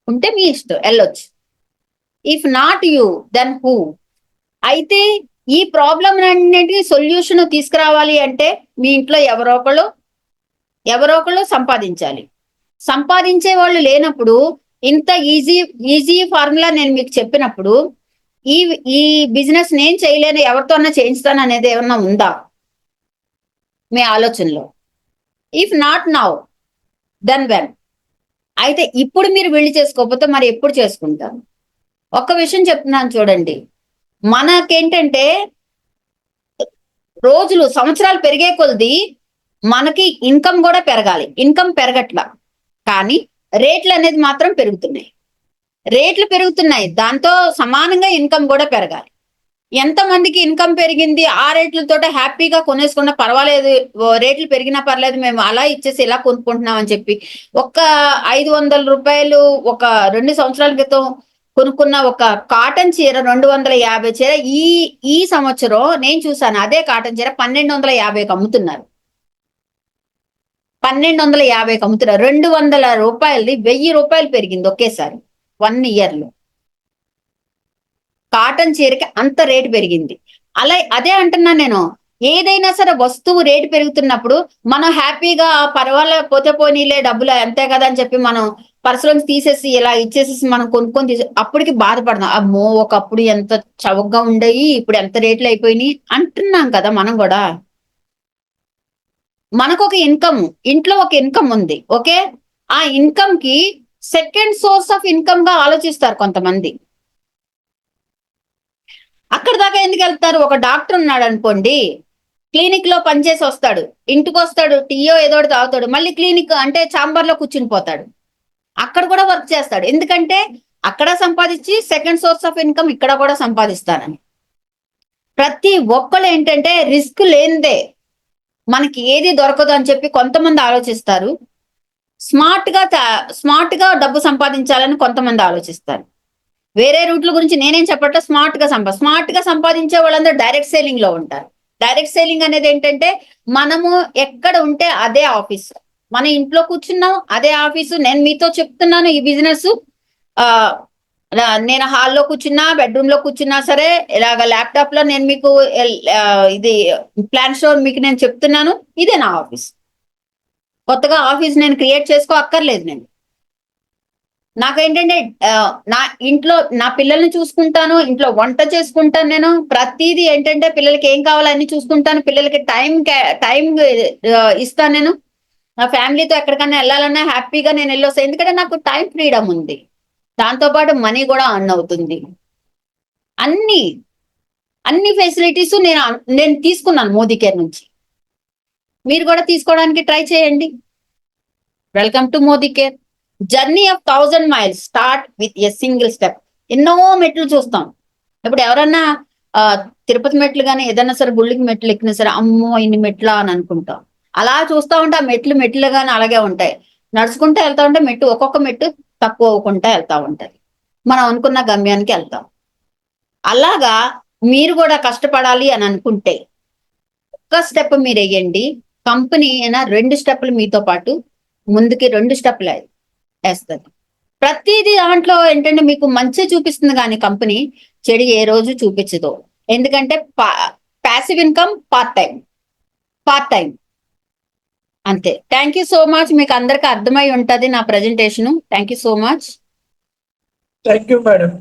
ఉంటే మీ ఇష్టం వెళ్ళొచ్చు. If not you then who? అయితే ఈ ప్రాబ్లం అన్నిటికీ సొల్యూషన్ తీసుకురావాలి అంటే మీ ఇంట్లో ఎవరో ఒకళ్ళు సంపాదించాలి. సంపాదించే వాళ్ళు లేనప్పుడు ఇంత ఈజీ ఫార్ములా నేను మీకు చెప్పినప్పుడు ఈ ఈ బిజినెస్ నేను చేయలేను, ఎవరితోన్నా చేయిస్తాను అనేది ఏమన్నా ఉందా మీ ఆలోచనలో? If not now then when? అయితే ఇప్పుడు మీరు వెళ్ళి చేసుకోకపోతే మరి ఎప్పుడు చేసుకుంటారు? ఒక్క విషయం చెప్తున్నాను చూడండి, మనకేంటంటే రోజులు సంవత్సరాలు పెరిగే కొలది మనకి ఇన్కమ్ కూడా పెరగాలి. ఇన్కమ్ పెరగట్లా, కానీ రేట్లు అనేది మాత్రం పెరుగుతున్నాయి. రేట్లు పెరుగుతున్నాయి, దాంతో సమానంగా ఇన్కమ్ కూడా పెరగాలి. ఎంతమందికి ఇన్కమ్ పెరిగింది ఆ రేట్లతో హ్యాపీగా కొనేసుకున్నా పర్వాలేదు, రేట్లు పెరిగినా పర్లేదు, మేము అలా ఇచ్చేసి ఇలా కొనుక్కుంటున్నాం అని చెప్పి ఒక్క 500 రూపాయలు ఒక 2 సంవత్సరాల క్రితం కొనుక్కున్న ఒక కాటన్ చీర 250 చీర ఈ సంవత్సరం నేను చూసాను. అదే కాటన్ చీర 1250కి అమ్ముతున్నారు. 1250కి అమ్ముతున్నారు. 200 రూపాయలది 1000 రూపాయలు పెరిగింది ఒకేసారి 1 ఇయర్ లో. కాటన్ చీరకి అంత రేటు పెరిగింది. అదే అంటున్నా నేను, ఏదైనా సరే వస్తువు రేటు పెరుగుతున్నప్పుడు మనం హ్యాపీగా పర్వాలేదు పోతే పోనీలే డబ్బులు అంతే కదా అని చెప్పి మనం పర్సులోంచి తీసేసి ఇలా ఇచ్చేసేసి మనం కొనుక్కొని అప్పటికి బాధపడదాం, అమ్మో ఒకప్పుడు ఎంత చౌకగా ఉండేవి ఇప్పుడు ఎంత రేట్లు అయిపోయినాయి అంటున్నాం కదా. మనం కూడా మనకు ఒక ఇన్కమ్, ఇంట్లో ఒక ఇన్కమ్ ఉంది, ఓకే, ఆ ఇన్కమ్ కి సెకండ్ సోర్స్ ఆఫ్ ఇన్కమ్ గా ఆలోచిస్తారు కొంతమంది. అక్కడ దాకా ఎందుకు వెళ్తారు? ఒక డాక్టర్ ఉన్నాడు అనుకోండి, క్లినిక్ లో పనిచేసి వస్తాడు, ఇంటికి వస్తాడు, టీయో ఏదో తాగుతాడు, మళ్ళీ క్లినిక్ అంటే ఛాంబర్ లో కూర్చుని పోతాడు. అక్కడ కూడా వర్క్ చేస్తాడు, ఎందుకంటే అక్కడ సంపాదించి సెకండ్ సోర్స్ ఆఫ్ ఇన్కమ్ ఇక్కడ కూడా సంపాదిస్తానని. ప్రతి ఒక్కళ్ళు ఏంటంటే రిస్క్ లేనిదే మనకి ఏది దొరకదు అని చెప్పి కొంతమంది ఆలోచిస్తారు. స్మార్ట్ గా డబ్బు సంపాదించాలని కొంతమంది ఆలోచిస్తారు. వేరే రూట్ల గురించి నేనేం చెప్పట్లే. స్మార్ట్ గా సంపాదించే వాళ్ళందరూ డైరెక్ట్ సేలింగ్ లో ఉంటారు. డైరెక్ట్ సేలింగ్ అనేది ఏంటంటే మనము ఎక్కడ ఉంటే అదే ఆఫీస్, మన ఇంట్లో కూర్చున్నాం అదే ఆఫీసు. నేను మీతో చెప్తున్నాను ఈ బిజినెస్, నేను హాల్లో కూర్చున్నా బెడ్రూమ్ లో కూర్చున్నా సరే, ఇలాగ ల్యాప్టాప్ లో నేను మీకు ఇది ప్లాన్ షో మీకు నేను చెప్తున్నాను, ఇదే నా ఆఫీస్. కొత్తగా ఆఫీస్ నేను క్రియేట్ చేసుకో అక్కర్లేదు. నాకేంటంటే నా ఇంట్లో నా పిల్లల్ని చూసుకుంటాను, ఇంట్లో వంట చేసుకుంటాను, నేను ప్రతిదీ ఏంటంటే పిల్లలకి ఏం కావాలో అన్ని చూసుకుంటాను, పిల్లలకి టైం ఇస్తాను. నేను నా ఫ్యామిలీతో ఎక్కడికైనా వెళ్ళాలన్నా హ్యాపీగా నేను వెళ్ళొస్తాను, ఎందుకంటే నాకు టైం ఫ్రీడమ్ ఉంది, దాంతో పాటు మనీ కూడా అర్న్ అవుతుంది. అన్ని ఫెసిలిటీస్ నేను తీసుకున్నాను మోదీ కేర్ నుంచి. మీరు కూడా తీసుకోవడానికి ట్రై చేయండి. Welcome to Modi care. Journey of 1000 miles start with a single step. ఎన్నో మెట్లు చూస్తాం. ఇప్పుడు ఎవరన్నా తిరుపతి మెట్లు కానీ ఏదన్నా సరే గుళ్ళకి మెట్లు ఎక్కినా సరే అమ్మో ఇన్ని మెట్లా అని అనుకుంటాం. అలా చూస్తా ఉంటే ఆ మెట్లు కానీ అలాగే ఉంటాయి. నడుచుకుంటూ వెళ్తా ఉంటే ఒక్కొక్క మెట్టు తక్కువ అవ్వకుండా వెళ్తా ఉంటది, మనం అనుకున్న గమ్యానికి వెళ్తాం. అలాగా మీరు కూడా కష్టపడాలి అని అనుకుంటే ఒక్క స్టెప్ మీరు వేయండి, కంపెనీ అయినా 2 స్టెప్పులు మీతో పాటు ముందుకి 2 స్టెప్లు వేస్తుంది. ప్రతిదీ దాంట్లో ఏంటంటే మీకు మంచి చూపిస్తుంది కానీ కంపెనీ చెడు ఏ రోజు చూపించదు. ఎందుకంటే ప్యాసివ్ ఇన్కమ్ పార్ట్ టైం అంతే. Thank you so much. మీకు అందరికి అర్థమై ఉంటది నా presentation. Thank you so much. Thank you madam.